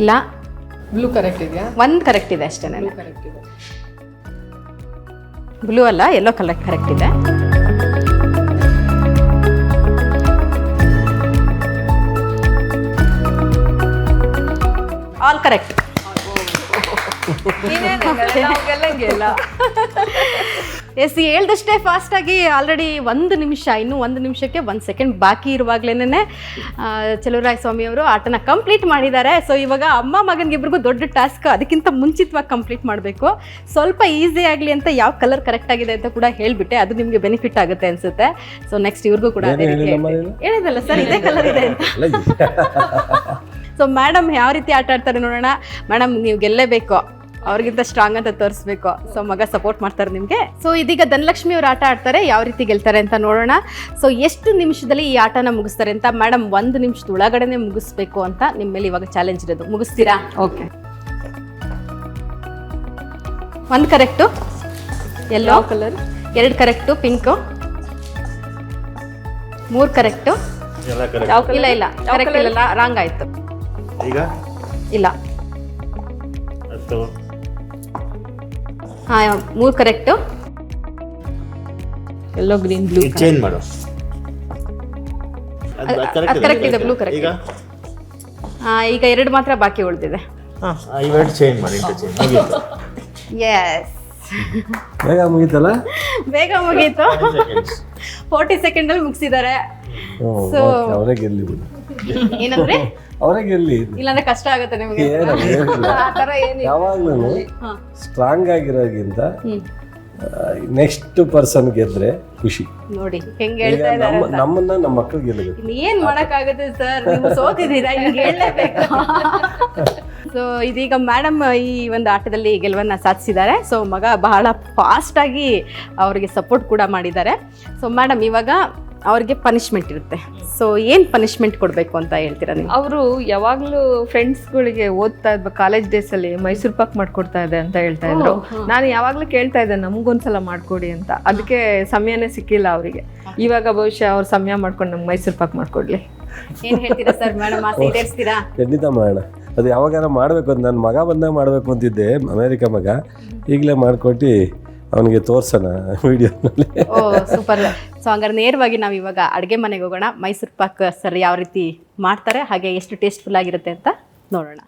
ಇಲ್ಲ, ಬ್ಲೂ ಕರೆಕ್ಟ್ ಇದೆಯಾ? ಒಂದು ಕರೆಕ್ಟ್ ಇದೆ ಅಷ್ಟೇ. ಬ್ಲೂ ಅಲ್ಲ, ಯೆಲ್ಲೋ ಕಲರ್ ಕರೆಕ್ಟ್ ಇದೆ. All correct. ಎಸ್, ಹೇಳ್ದಷ್ಟೇ ಫಾಸ್ಟಾಗಿ ಆಲ್ರೆಡಿ 1 ನಿಮಿಷ, ಇನ್ನೂ 1 ನಿಮಿಷಕ್ಕೆ 1 ಸೆಕೆಂಡ್ ಬಾಕಿ ಇರುವಾಗಲೇ ಚಲುವರಾಯ ಸ್ವಾಮಿಯವರು ಆಟನ ಕಂಪ್ಲೀಟ್ ಮಾಡಿದ್ದಾರೆ. ಸೊ ಇವಾಗ ಅಮ್ಮ ಮಗನಿಗಿಬ್ರಿಗೂ ದೊಡ್ಡ ಟಾಸ್ಕ್, ಅದಕ್ಕಿಂತ ಮುಂಚಿತವಾಗಿ ಕಂಪ್ಲೀಟ್ ಮಾಡಬೇಕು. ಸ್ವಲ್ಪ ಈಸಿ ಆಗಲಿ ಅಂತ ಯಾವ ಕಲರ್ ಕರೆಕ್ಟ್ ಆಗಿದೆ ಅಂತ ಕೂಡ ಹೇಳಿಬಿಟ್ಟೆ, ಅದು ನಿಮಗೆ ಬೆನಿಫಿಟ್ ಆಗುತ್ತೆ ಅನ್ಸುತ್ತೆ. ಸೊ ನೆಕ್ಸ್ಟ್ ಇವ್ರಿಗೂ ಕೂಡ ಅದೇ ರೀತಿ ಹೇಳಿದಲ್ಲ ಸರ್, ಇದೇ ಕಲರ್ ಇದೆ ಅಂತ. ಸೊ ಮೇಡಮ್ ಯಾವ ರೀತಿ ಆಟ ಆಡ್ತಾರೆ ನೋಡೋಣ. ಮೇಡಮ್ ನೀವು ಗೆಲ್ಲೇಬೇಕು, ಅವ್ರಿಗಿಂತ ಸ್ಟ್ರಾಂಗ್ ಅಂತ ತೋರಿಸ್ಬೇಕು. ಸೊ ಮಗ ಸಪೋರ್ಟ್ ಮಾಡ್ತಾರೆ ನಿಮಗೆ. ಸೊ ಇದೀಗ ಧನಲಕ್ಷ್ಮಿ ಅವ್ರು ಆಟ ಆಡ್ತಾರೆ, ಯಾವ ರೀತಿ ಗೆಲ್ತಾರೆ ಅಂತ ನೋಡೋಣ. ಸೊ ಎಷ್ಟು ನಿಮಿಷದಲ್ಲಿ ಈ ಆಟನ ಮುಗಿಸ್ತಾರೆ ಅಂತ. ಮೇಡಮ್ 1 ನಿಮಿಷದ ಒಳಗಡೆನೆ ಮುಗಿಸ್ಬೇಕು ಅಂತ ನಿಮ್ಮ ಮೇಲೆ ಇವಾಗ ಚಾಲೆಂಜ್ ಇರೋದು. ಮುಗಿಸ್ತೀರಾ? Okay. 1 correct, yellow colour, 2 correct, pink, 3 correct. ಎಲ್ಲ ಕರೆಕ್ಟ್. ಯಾವ ಇಲ್ಲ ಇಲ್ಲ ಕರೆಕ್ಟ್ ಇಲ್ಲ, ರಾಂಗ್ ಆಯ್ತು. ಈಗ ಇಲ್ಲ, 10. ಹಾಂ 3 ಕರೆಕ್ಟು. ಎಲ್ಲೋ, ಗ್ರೀನ್, ಬ್ಲೂ. ಚೇಂಜ್ ಮಾಡು. ಕರೆಕ್ಟ್ ಇದೆ, ಬ್ಲೂ ಕರೆಕ್ಟ್. ಈಗ ಈಗ 2 ಮಾತ್ರ ಬಾಕಿ ಉಳಿದಿದೆ. ಇವೆರಡು ಚೇಂಜ್ ಮಾಡಿ, ಇಂಟರ್ಚೇಂಜ್ ಮುಗೀತು. ಎಸ್, ಬೇಗ ಮುಗೀತಲ್ಲ. ಬೇಗ ಮುಗೀತು. 40 ಸೆಕೆಂಡಲ್ಲಿ ಮುಗಿಸಿದ್ದಾರೆ. ಸೊ ಅವರೇ ಗೆಲ್ಲಿ ಬಿಡು, ಏನಂದ್ರೆ ಅವರೇ ಗೆಲ್ಲಿ. ಇಲ್ಲಾಂದ್ರೆ ಕಷ್ಟ ಆಗುತ್ತೆ ನಿಮಗೆ. ಆ ಥರ ಏನಿಲ್ಲ. ಯಾವಾಗ್ಲೂ ಸ್ಟ್ರಾಂಗ್ ಆಗಿರೋಗಿಂತ ನೆಕ್ಸ್ಟ್ ಪರ್ಸನ್ ಗೆದ್ರೆ ಖುಷಿ. ನೋಡಿ ಹೆಂಗ್ ಈಗ ಹೇಳ್ತಾ ಇದ್ದಾರೆ. ನಮ್ಮನ್ನ ನಮ್ಮ ಮಕ್ಕಳು ಗೆಲ್ಲಬೇಕು. ಏನ್ ಮಾಡಕ್ಕಾಗುತ್ತೆ ಸರ್, ನೀವು ಸೋತಿದ್ದೀರಾ, ಈಗ ಹೇಳಲೇಬೇಕು. ಸೊ ಇದೀಗ ಮೇಡಮ್ ಈ ಒಂದು ಆಟದಲ್ಲಿ ಗೆಲುವನ್ನ ಸಾಧಿಸಿದ್ದಾರೆ. ಸೊ ಮಗ ಬಹಳ ಫಾಸ್ಟ್ ಆಗಿ ಅವರಿಗೆ ಸಪೋರ್ಟ್ ಕೂಡ ಮಾಡಿದ್ದಾರೆ. ಸೊ ಮೇಡಮ್ ಇವಾಗ ಅವ್ರಿಗೆ ಪನಿಷ್ಮೆಂಟ್ ಇರುತ್ತೆ. ಸೊ ಏನು ಪನಿಷ್ಮೆಂಟ್ ಕೊಡಬೇಕು ಅಂತ ಹೇಳ್ತೀರಾ ನೀವು? ಅವರು ಯಾವಾಗಲೂ ಫ್ರೆಂಡ್ಸ್ಗಳಿಗೆ ಓದ್ತಾ ಇದ್ದ ಕಾಲೇಜ್ ಡೇಸಲ್ಲಿ ಮೈಸೂರು ಪಾಕ್ ಮಾಡ್ಕೊಡ್ತಾ ಇದೆ ಅಂತ ಹೇಳ್ತಾ ಇದ್ರು. ನಾನು ಯಾವಾಗಲೂ ಕೇಳ್ತಾ ಇದ್ದೆ ನಮಗೊಂದ್ಸಲ ಮಾಡ್ಕೊಡಿ ಅಂತ. ಅದಕ್ಕೆ ಸಮಯನೇ ಸಿಕ್ಕಿಲ್ಲ ಅವರಿಗೆ. ಇವಾಗ ಬಹುಶಃ ಅವ್ರು ಸಮಯ ಮಾಡ್ಕೊಂಡು ನಮ್ಗೆ ಮೈಸೂರು ಪಾಕ್ ಮಾಡ್ಕೊಡ್ಲಿ. ಏನು ಹೇಳ್ತೀರಾ ಸರ್ ಮೇಡಮ್, ಆಸೆ ಈಡೇರಿಸ್ತೀರಾ? ಖಂಡಿತ ಮಾಡೋಣ. ಅದು ಯಾವಾಗಾರ ಮಾಡಬೇಕು ಅಂತ ನನ್ನ ಮಗ ಬಂದಾಗ ಮಾಡಬೇಕು ಅಂತಿದ್ದೆ, ಅಮೇರಿಕಾ ಮಗ. ಈಗಲೇ ಮಾಡಿಕೊಟ್ಟು ಅವನಿಗೆ ತೋರ್ಸೋಣ ವಿಡಿಯೋನಲ್ಲಿ. ಓ ಸೂಪರ್. ಸೊ ಹಂಗಾರೆ ನೇರವಾಗಿ ನಾವು ಇವಾಗ ಅಡುಗೆ ಮನೆಗೆ ಹೋಗೋಣ. ಮೈಸೂರು ಪಾಕ್ ಸರ್ ಯಾವ ರೀತಿ ಮಾಡ್ತಾರೆ, ಹಾಗೆ ಎಷ್ಟು ಟೇಸ್ಟ್ಫುಲ್ ಆಗಿರುತ್ತೆ ಅಂತ ನೋಡೋಣ.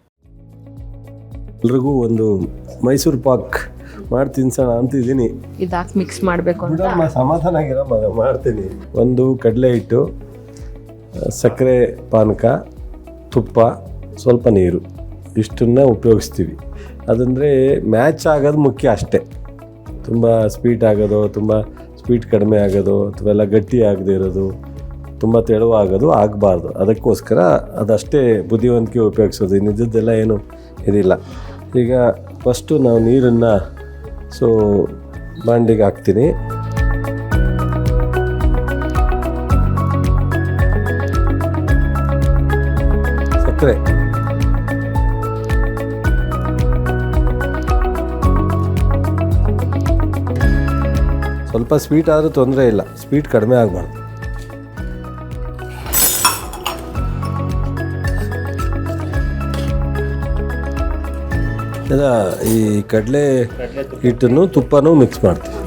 ಎಲ್ರಿಗೂ ಒಂದು ಮೈಸೂರು ಪಾಕ್ ಮಾಡಿ ತಿನ್ಸೋಣ ಅಂತಿದ್ದೀನಿ. ಇದಾಕಿ ಮಿಕ್ಸ್ ಮಾಡಬೇಕು ಅಂತ. ಸಮಾಧಾನ ಆಗಿರೋ ಮಗ ಮಾಡ್ತೀನಿ. ಒಂದು ಕಡಲೆ ಹಿಟ್ಟು, ಸಕ್ಕರೆ ಪಾನಕ, ತುಪ್ಪ, ಸ್ವಲ್ಪ ನೀರು, ಇಷ್ಟನ್ನ ಉಪಯೋಗಿಸ್ತೀವಿ. ಅದಂದರೆ ಮ್ಯಾಚ್ ಆಗೋದು ಮುಖ್ಯ ಅಷ್ಟೇ. ತುಂಬ ಸ್ವೀಟ್ ಆಗೋದು, ತುಂಬ ಸ್ವೀಟ್ ಕಡಿಮೆ ಆಗೋದು, ಅಥವಾ ಎಲ್ಲ ಗಟ್ಟಿ ಆಗದೆ ಇರೋದು, ತುಂಬ ತೆಳುವಾಗೋದು ಆಗಬಾರ್ದು. ಅದಕ್ಕೋಸ್ಕರ ಅದಷ್ಟೇ ಬುದ್ಧಿವಂತಿಕೆ ಉಪಯೋಗಿಸೋದು. ನಿಜದ್ದೆಲ್ಲ ಏನು ಇದಿಲ್ಲ. ಈಗ ಫಸ್ಟು ನಾವು ನೀರನ್ನು ಬಾಂಡಿಗೆ ಹಾಕ್ತೀನಿ. ಸಕ್ಕರೆ, ಸ್ವಲ್ಪ ಸ್ವೀಟ್ ಆದರೂ ತೊಂದರೆ ಇಲ್ಲ, ಸ್ವೀಟ್ ಕಡಿಮೆ ಆಗಬಾರ್ದು. ಈ ಕಡಲೆ ಹಿಟ್ಟನ್ನು ತುಪ್ಪನೂ ಮಿಕ್ಸ್ ಮಾಡ್ತೀವಿ.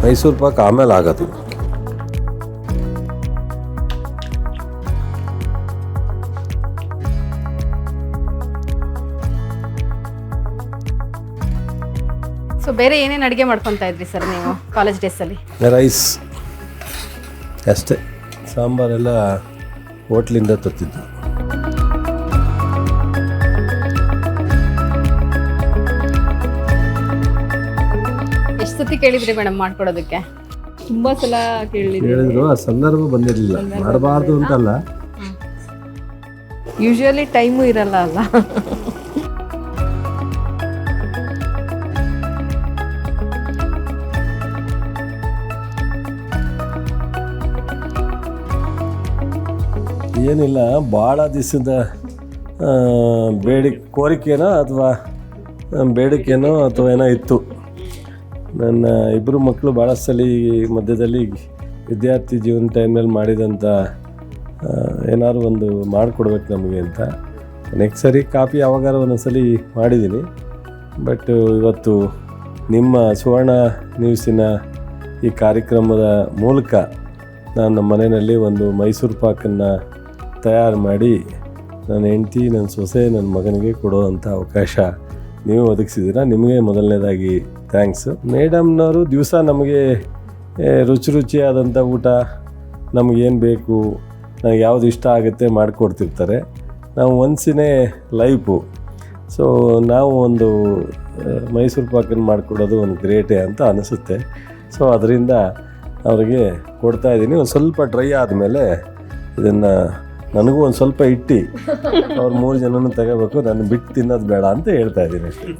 ಮೈಸೂರು ಪಾಕ್ ಆಮೇಲೆ ಆಗೋದು. ಸೊ ಬೇರೆ ಏನೇನು ಅಡುಗೆ ಮಾಡ್ಕೊತಾ ಇದ್ರಿ ಸರ್ ನೀವು ಕಾಲೇಜ್ ಡೇಸಲ್ಲಿ? ರೈಸ್ ಅಷ್ಟೇ, ಸಾಂಬಾರೆಲ್ಲ ಹೋಟ್ಲಿಂದ ತರ್ತಿದ್ದು. ಎಷ್ಟು ಸತಿ ಕೇಳಿದ್ರಿ ಮೇಡಮ್ ಮಾಡ್ಕೊಡೋದಕ್ಕೆ? ತುಂಬಾ ಸಲ ಹೇಳಿದ್ರು, ಆ ಸಂದರ್ಭ ಬಂದಿರಲಿಲ್ಲ. ಮಾಡಬಾರ್ದು ಅಂತಲ್ಲ, ಯೂಶುವಲಿ ಟೈಮು ಇರಲ್ಲ ಅಲ್ಲ. ಏನಿಲ್ಲ, ಭಾಳ ದಿವಸದ ಕೋರಿಕೆನೋ ಅಥವಾ ಬೇಡಿಕೆನೋ ಅಥವಾ ಏನೋ ಇತ್ತು. ನನ್ನ ಇಬ್ಬರು ಮಕ್ಕಳು ಭಾಳ ಸಲ ಮಧ್ಯದಲ್ಲಿ ವಿದ್ಯಾರ್ಥಿ ಜೀವನ ಟೈಮ್ನಲ್ಲಿ ಮಾಡಿದಂಥ ಏನಾದ್ರು ಒಂದು ಮಾಡಿಕೊಡ್ಬೇಕು ನಮಗೆ ಅಂತ. ನೆಕ್ಸ್ಟ್ ಸರಿ ಕಾಪಿ ಯಾವಾಗಾರ ಒಂದೊಂದ್ಸಲಿ ಮಾಡಿದ್ದೀನಿ. ಬಟ್ ಇವತ್ತು ನಿಮ್ಮ ಸುವರ್ಣ ನ್ಯೂಸಿನ ಈ ಕಾರ್ಯಕ್ರಮದ ಮೂಲಕ ನಾನು ನಮ್ಮ ಮನೆಯಲ್ಲಿ ಒಂದು ಮೈಸೂರು ಪಾಕನ್ನು ತಯಾರು ಮಾಡಿ ನನ್ನ ಹೆಂಡತಿ, ನನ್ನ ಸೊಸೆ, ನನ್ನ ಮಗನಿಗೆ ಕೊಡೋವಂಥ ಅವಕಾಶ ನೀವು ಒದಗಿಸಿದ್ದೀರಾ. ನಿಮಗೆ ಮೊದಲನೇದಾಗಿ ಥ್ಯಾಂಕ್ಸು. ಮೇಡಮ್ನವರು ದಿವಸ ನಮಗೆ ರುಚಿಯಾದಂಥ ಊಟ, ನಮಗೇನು ಬೇಕು, ನನಗೆ ಯಾವುದು ಇಷ್ಟ ಆಗುತ್ತೆ ಮಾಡಿಕೊಡ್ತಿರ್ತಾರೆ. ನಾವು ಒನ್ಸಿನೇ ಲೈಫು. ಸೊ ನಾವು ಒಂದು ಮೈಸೂರು ಪಾಕನ್ನು ಮಾಡಿಕೊಡೋದು ಒಂದು ಗ್ರೇಟೇ ಅಂತ ಅನಿಸುತ್ತೆ. ಸೊ ಅದರಿಂದ ಅವರಿಗೆ ಕೊಡ್ತಾಯಿದ್ದೀನಿ. ಒಂದು ಸ್ವಲ್ಪ ಡ್ರೈ ಆದಮೇಲೆ ಇದನ್ನು ನನಗೂ ಒಂದು ಸ್ವಲ್ಪ ಇಟ್ಟು ಅವ್ರು 3 ಜನನೂ ತಗೋಬೇಕು, ನಾನು ಬಿಟ್ಟು ತಿನ್ನೋದು ಬೇಡ ಅಂತ ಹೇಳ್ತಾ ಇದ್ದೀನಿ ಅಷ್ಟೇ.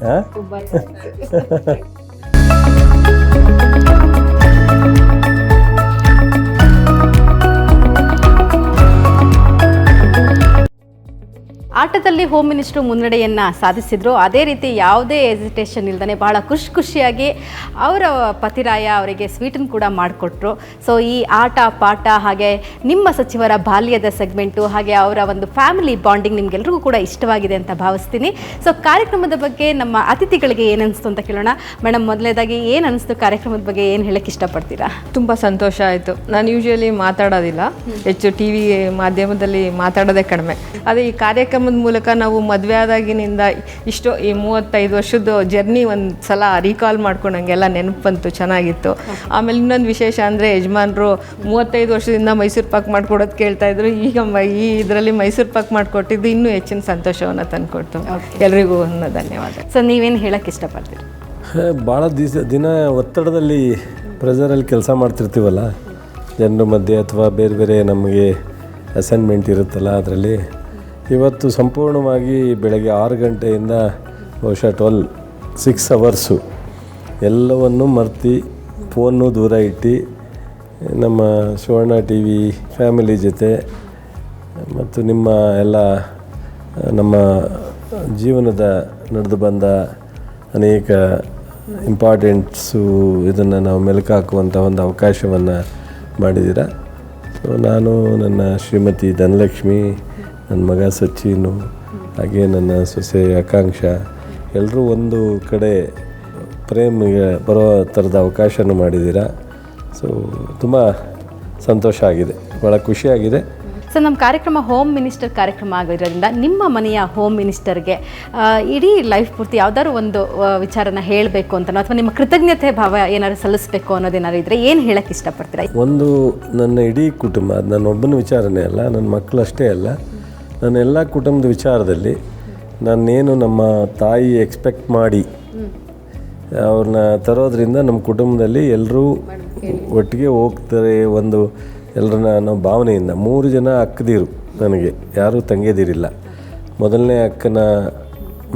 ಆಟದಲ್ಲಿ ಹೋಮ್ ಮಿನಿಸ್ಟ್ರು ಮುನ್ನಡೆಯನ್ನು ಸಾಧಿಸಿದ್ರು. ಅದೇ ರೀತಿ ಯಾವುದೇ ಹೆಸಿಟೇಷನ್ ಇಲ್ದೇ ಬಹಳ ಖುಷಿಯಾಗಿ ಅವರ ಪತಿರಾಯ ಅವರಿಗೆ ಸ್ವೀಟನ್ನು ಕೂಡ ಮಾಡಿಕೊಟ್ರು. ಸೊ ಈ ಆಟ ಪಾಠ ಹಾಗೆ ನಿಮ್ಮ ಸಚಿವರ ಬಾಲ್ಯದ ಸೆಗ್ಮೆಂಟು ಹಾಗೆ ಅವರ ಒಂದು ಫ್ಯಾಮಿಲಿ ಬಾಂಡಿಂಗ್ ನಿಮಗೆಲ್ರಿಗೂ ಕೂಡ ಇಷ್ಟವಾಗಿದೆ ಅಂತ ಭಾವಿಸ್ತೀನಿ. ಸೊ ಕಾರ್ಯಕ್ರಮದ ಬಗ್ಗೆ ನಮ್ಮ ಅತಿಥಿಗಳಿಗೆ ಏನು ಅನಿಸ್ತು ಅಂತ ಕೇಳೋಣ. ಮೇಡಮ್, ಮೊದಲನೇದಾಗಿ ಏನು ಅನಿಸ್ತು ಕಾರ್ಯಕ್ರಮದ ಬಗ್ಗೆ, ಏನು ಹೇಳಕ್ಕೆ ಇಷ್ಟಪಡ್ತೀರಾ? ತುಂಬ ಸಂತೋಷ ಆಯಿತು. ನಾನು ಯೂಶ್ವಲಿ ಮಾತಾಡೋದಿಲ್ಲ, ಹೆಚ್ಚು ಟಿ ವಿ ಮಾಧ್ಯಮದಲ್ಲಿ ಮಾತಾಡೋದೇ ಕಡಿಮೆ. ಅದೇ ಈ ಕಾರ್ಯಕ್ರಮದ ಮೂಲಕ ನಾವು ಮದುವೆ ಆದಾಗಿನಿಂದ ಇಷ್ಟು ಈ 35 ವರ್ಷದ ಜರ್ನಿ ಒಂದು ಸಲ ರೀಕಾಲ್ ಮಾಡ್ಕೊಂಡಂಗೆಲ್ಲ ನೆನಪು ಬಂತು, ಚೆನ್ನಾಗಿತ್ತು. ಆಮೇಲೆ ಇನ್ನೊಂದು ವಿಶೇಷ ಅಂದರೆ ಯಜಮಾನರು 35 ವರ್ಷದಿಂದ ಮೈಸೂರು ಪಾಕ್ ಮಾಡಿಕೊಡೋದು ಕೇಳ್ತಾಯಿದ್ರು. ಈಗ ಈ ಇದರಲ್ಲಿ ಮೈಸೂರು ಪಾಕ್ ಮಾಡಿಕೊಟ್ಟಿದ್ದು ಇನ್ನೂ ಹೆಚ್ಚಿನ ಸಂತೋಷವನ್ನು ತಂದುಕೊಡ್ತು. ಎಲ್ರಿಗೂ ಒಂದು ಧನ್ಯವಾದ. ಸೊ ನೀವೇನು ಹೇಳಕ್ಕೆ ಇಷ್ಟಪಡ್ತೀರಿ? ಭಾಳ ದಿನ ಒತ್ತಡದಲ್ಲಿ ಪ್ರೆಷರಲ್ಲಿ ಕೆಲಸ ಮಾಡ್ತಿರ್ತೀವಲ್ಲ ಜನರ ಮಧ್ಯೆ, ಅಥವಾ ಬೇರೆ ಬೇರೆ ನಮಗೆ ಅಸೈನ್ಮೆಂಟ್ ಇರುತ್ತಲ್ಲ, ಅದರಲ್ಲಿ ಇವತ್ತು ಸಂಪೂರ್ಣವಾಗಿ ಬೆಳಗ್ಗೆ 6 ಗಂಟೆಯಿಂದ ಬಹುಶಃ 6 ಅವರ್ಸು ಎಲ್ಲವನ್ನು ಮರ್ತು ಫೋನ್ನು ದೂರ ಇಟ್ಟು ನಮ್ಮ ಸುವರ್ಣ ಟಿ ವಿ ಫ್ಯಾಮಿಲಿ ಜೊತೆ ಮತ್ತು ನಿಮ್ಮ ಎಲ್ಲ ನಮ್ಮ ಜೀವನದ ನಡೆದು ಬಂದ ಅನೇಕ ಇಂಪಾರ್ಟೆಂಟ್ಸು ಇದನ್ನು ನಾವು ಮೆಲುಕು ಹಾಕುವಂಥ ಒಂದು ಅವಕಾಶವನ್ನು ಮಾಡಿದ್ದೀರ. ಸೊ ನಾನು, ನನ್ನ ಶ್ರೀಮತಿ ಧನಲಕ್ಷ್ಮಿ, ನನ್ನ ಮಗ ಸಚಿನು, ಹಾಗೆ ನನ್ನ ಸೊಸೆ ಆಕಾಂಕ್ಷ, ಎಲ್ಲರೂ ಒಂದು ಕಡೆ ಪ್ರೇಮಿಗೆ ಬರೋ ಥರದ ಅವಕಾಶನೂ ಮಾಡಿದ್ದೀರ. ಸೊ ತುಂಬ ಸಂತೋಷ ಆಗಿದೆ, ಭಾಳ ಖುಷಿಯಾಗಿದೆ. ಸೊ ನಮ್ಮ ಕಾರ್ಯಕ್ರಮ ಹೋಮ್ ಮಿನಿಸ್ಟರ್ ಕಾರ್ಯಕ್ರಮ ಆಗಿರೋದ್ರಿಂದ ನಿಮ್ಮ ಮನೆಯ ಹೋಮ್ ಮಿನಿಸ್ಟರ್ಗೆ ಇಡೀ ಲೈಫ್ ಪೂರ್ತಿ ಯಾವ್ದಾದ್ರು ಒಂದು ವಿಚಾರನ ಹೇಳಬೇಕು ಅಂತನೋ ಅಥವಾ ನಿಮ್ಮ ಕೃತಜ್ಞತೆ ಭಾವ ಏನಾದ್ರು ಸಲ್ಲಿಸಬೇಕು ಅನ್ನೋದೇನಾದ್ರು ಇದ್ದರೆ ಏನು ಹೇಳಕ್ಕೆ ಇಷ್ಟಪಡ್ತೀರಾ? ಒಂದು ನನ್ನ ಇಡೀ ಕುಟುಂಬ, ಅದು ನನ್ನ ಒಬ್ಬನ ವಿಚಾರನೇ ಅಲ್ಲ, ನನ್ನ ಮಕ್ಕಳು ಅಷ್ಟೇ ಅಲ್ಲ, ನನ್ನ ಎಲ್ಲ ಕುಟುಂಬದ ವಿಚಾರದಲ್ಲಿ ನಾನೇನು ನಮ್ಮ ತಾಯಿ ಎಕ್ಸ್ಪೆಕ್ಟ್ ಮಾಡಿ ಅವ್ರನ್ನ ತರೋದ್ರಿಂದ ನಮ್ಮ ಕುಟುಂಬದಲ್ಲಿ ಎಲ್ಲರೂ ಒಟ್ಟಿಗೆ ಹೋಗ್ತಾರೆ. ಒಂದು ಎಲ್ಲರನ್ನ ನಾವು ಭಾವನೆಯಿಂದ 3 ಜನ ಅಕ್ಕದಿರು, ನನಗೆ ಯಾರೂ ತಂಗಿಯದಿರಿಲ್ಲ. ಮೊದಲನೇ ಅಕ್ಕನ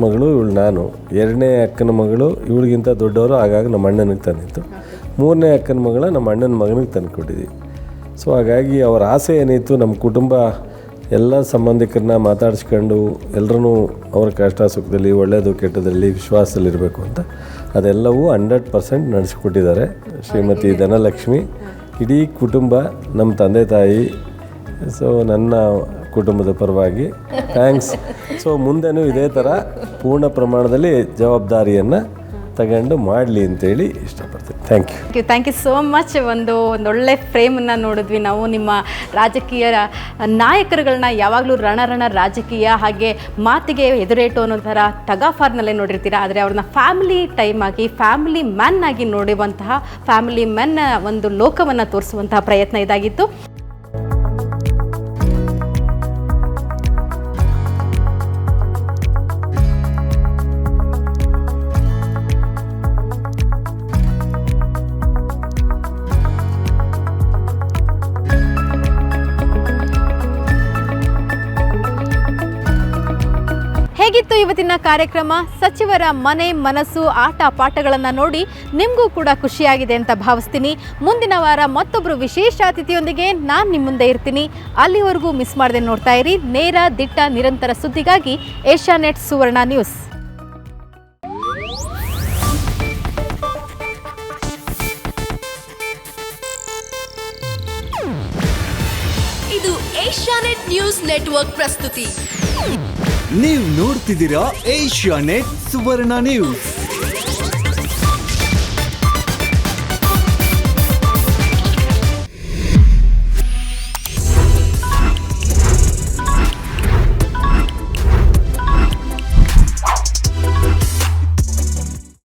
ಮಗಳು ಇವಳು, ನಾನು. 2ನೇ ಅಕ್ಕನ ಮಗಳು ಇವಳಿಗಿಂತ ದೊಡ್ಡವರು, ಆಗಾಗ ನಮ್ಮ ಅಣ್ಣನಿಗೆ ತಂದಿತ್ತು. 3ನೇ ಅಕ್ಕನ ಮಗಳ ನಮ್ಮ ಅಣ್ಣನ ಮಗನಿಗೆ ತಂದು ಕೊಟ್ಟಿದ್ವಿ. ಸೊ ಹಾಗಾಗಿ ಅವರ ಆಸೆ ಏನಿತ್ತು, ನಮ್ಮ ಕುಟುಂಬ ಎಲ್ಲ ಸಂಬಂಧಿಕರನ್ನ ಮಾತಾಡಿಸ್ಕೊಂಡು ಎಲ್ಲರೂ ಅವರ ಕಷ್ಟ ಸುಖದಲ್ಲಿ, ಒಳ್ಳೆಯದು ಕೆಟ್ಟದಲ್ಲಿ ವಿಶ್ವಾಸದಲ್ಲಿರಬೇಕು ಅಂತ ಅದೆಲ್ಲವೂ 100% ನಡೆಸಿಕೊಟ್ಟಿದ್ದಾರೆ ಶ್ರೀಮತಿ ಧನಲಕ್ಷ್ಮಿ. ಇಡೀ ಕುಟುಂಬ, ನಮ್ಮ ತಂದೆ ತಾಯಿ, ಸೊ ನನ್ನ ಕುಟುಂಬದ ಪರವಾಗಿ ಥ್ಯಾಂಕ್ಸ್. ಸೊ ಮುಂದೆನೂ ಇದೇ ಥರ ಪೂರ್ಣ ಪ್ರಮಾಣದಲ್ಲಿ ಜವಾಬ್ದಾರಿಯನ್ನು ತಗೊಂಡು ಮಾಡಲಿ ಅಂತೇಳಿ ಇಷ್ಟಪಡ್ತೀನಿ. Thank you so much. ಒಂದೊಳ್ಳೆ ಫ್ರೇಮನ್ನು ನೋಡಿದ್ವಿ ನಾವು. ನಿಮ್ಮ ರಾಜಕೀಯ ನಾಯಕರುಗಳನ್ನ ಯಾವಾಗಲೂ ರಣ ರಾಜಕೀಯ ಹಾಗೆ ಮಾತಿಗೆ ಎದುರೇಟು ಅನ್ನೋ ಥರ ಟಗಾಫಾರ್ನಲ್ಲೇ ನೋಡಿರ್ತೀರ. ಆದರೆ ಅವ್ರನ್ನ ಫ್ಯಾಮಿಲಿ ಟೈಮ್ ಆಗಿ ಫ್ಯಾಮಿಲಿ ಮ್ಯಾನ್ ಆಗಿ ನೋಡುವಂತಹ ಫ್ಯಾಮಿಲಿ ಮ್ಯಾನ್ ಒಂದು ಲೋಕವನ್ನು ತೋರಿಸುವಂತಹ ಪ್ರಯತ್ನ ಇದಾಗಿತ್ತು. ಹೇಗಿತ್ತು ಇವತ್ತಿನ ಕಾರ್ಯಕ್ರಮ? ಸಚಿವರ ಮನೆ ಮನಸ್ಸು ಆಟ ಪಾಠಗಳನ್ನು ನೋಡಿ ನಿಮಗೂ ಕೂಡ ಖುಷಿಯಾಗಿದೆ ಅಂತ ಭಾವಿಸ್ತೀನಿ. ಮುಂದಿನ ವಾರ ಮತ್ತೊಬ್ಬರು ವಿಶೇಷ ಅತಿಥಿಯೊಂದಿಗೆ ನಾನು ನಿಮ್ಮ ಮುಂದೆ ಇರ್ತೀನಿ. ಅಲ್ಲಿವರೆಗೂ ಮಿಸ್ ಮಾಡದೆ ನೋಡ್ತಾ ಇರಿ ನೇರ ದಿಟ್ಟ ನಿರಂತರ ಸುದ್ದಿಗಾಗಿ ಏಷ್ಯಾನೆಟ್ ಸುವರ್ಣ ನ್ಯೂಸ್. ಇದು ಏಷ್ಯಾನೆಟ್ ನ್ಯೂಸ್ ನೆಟ್ವರ್ಕ್ ಪ್ರಸ್ತುತಿ. ನೀವು ನೋಡ್ತಿದ್ದೀರಾ ಏಷ್ಯಾನೆಟ್ ಸುವರ್ಣ ನ್ಯೂಸ್.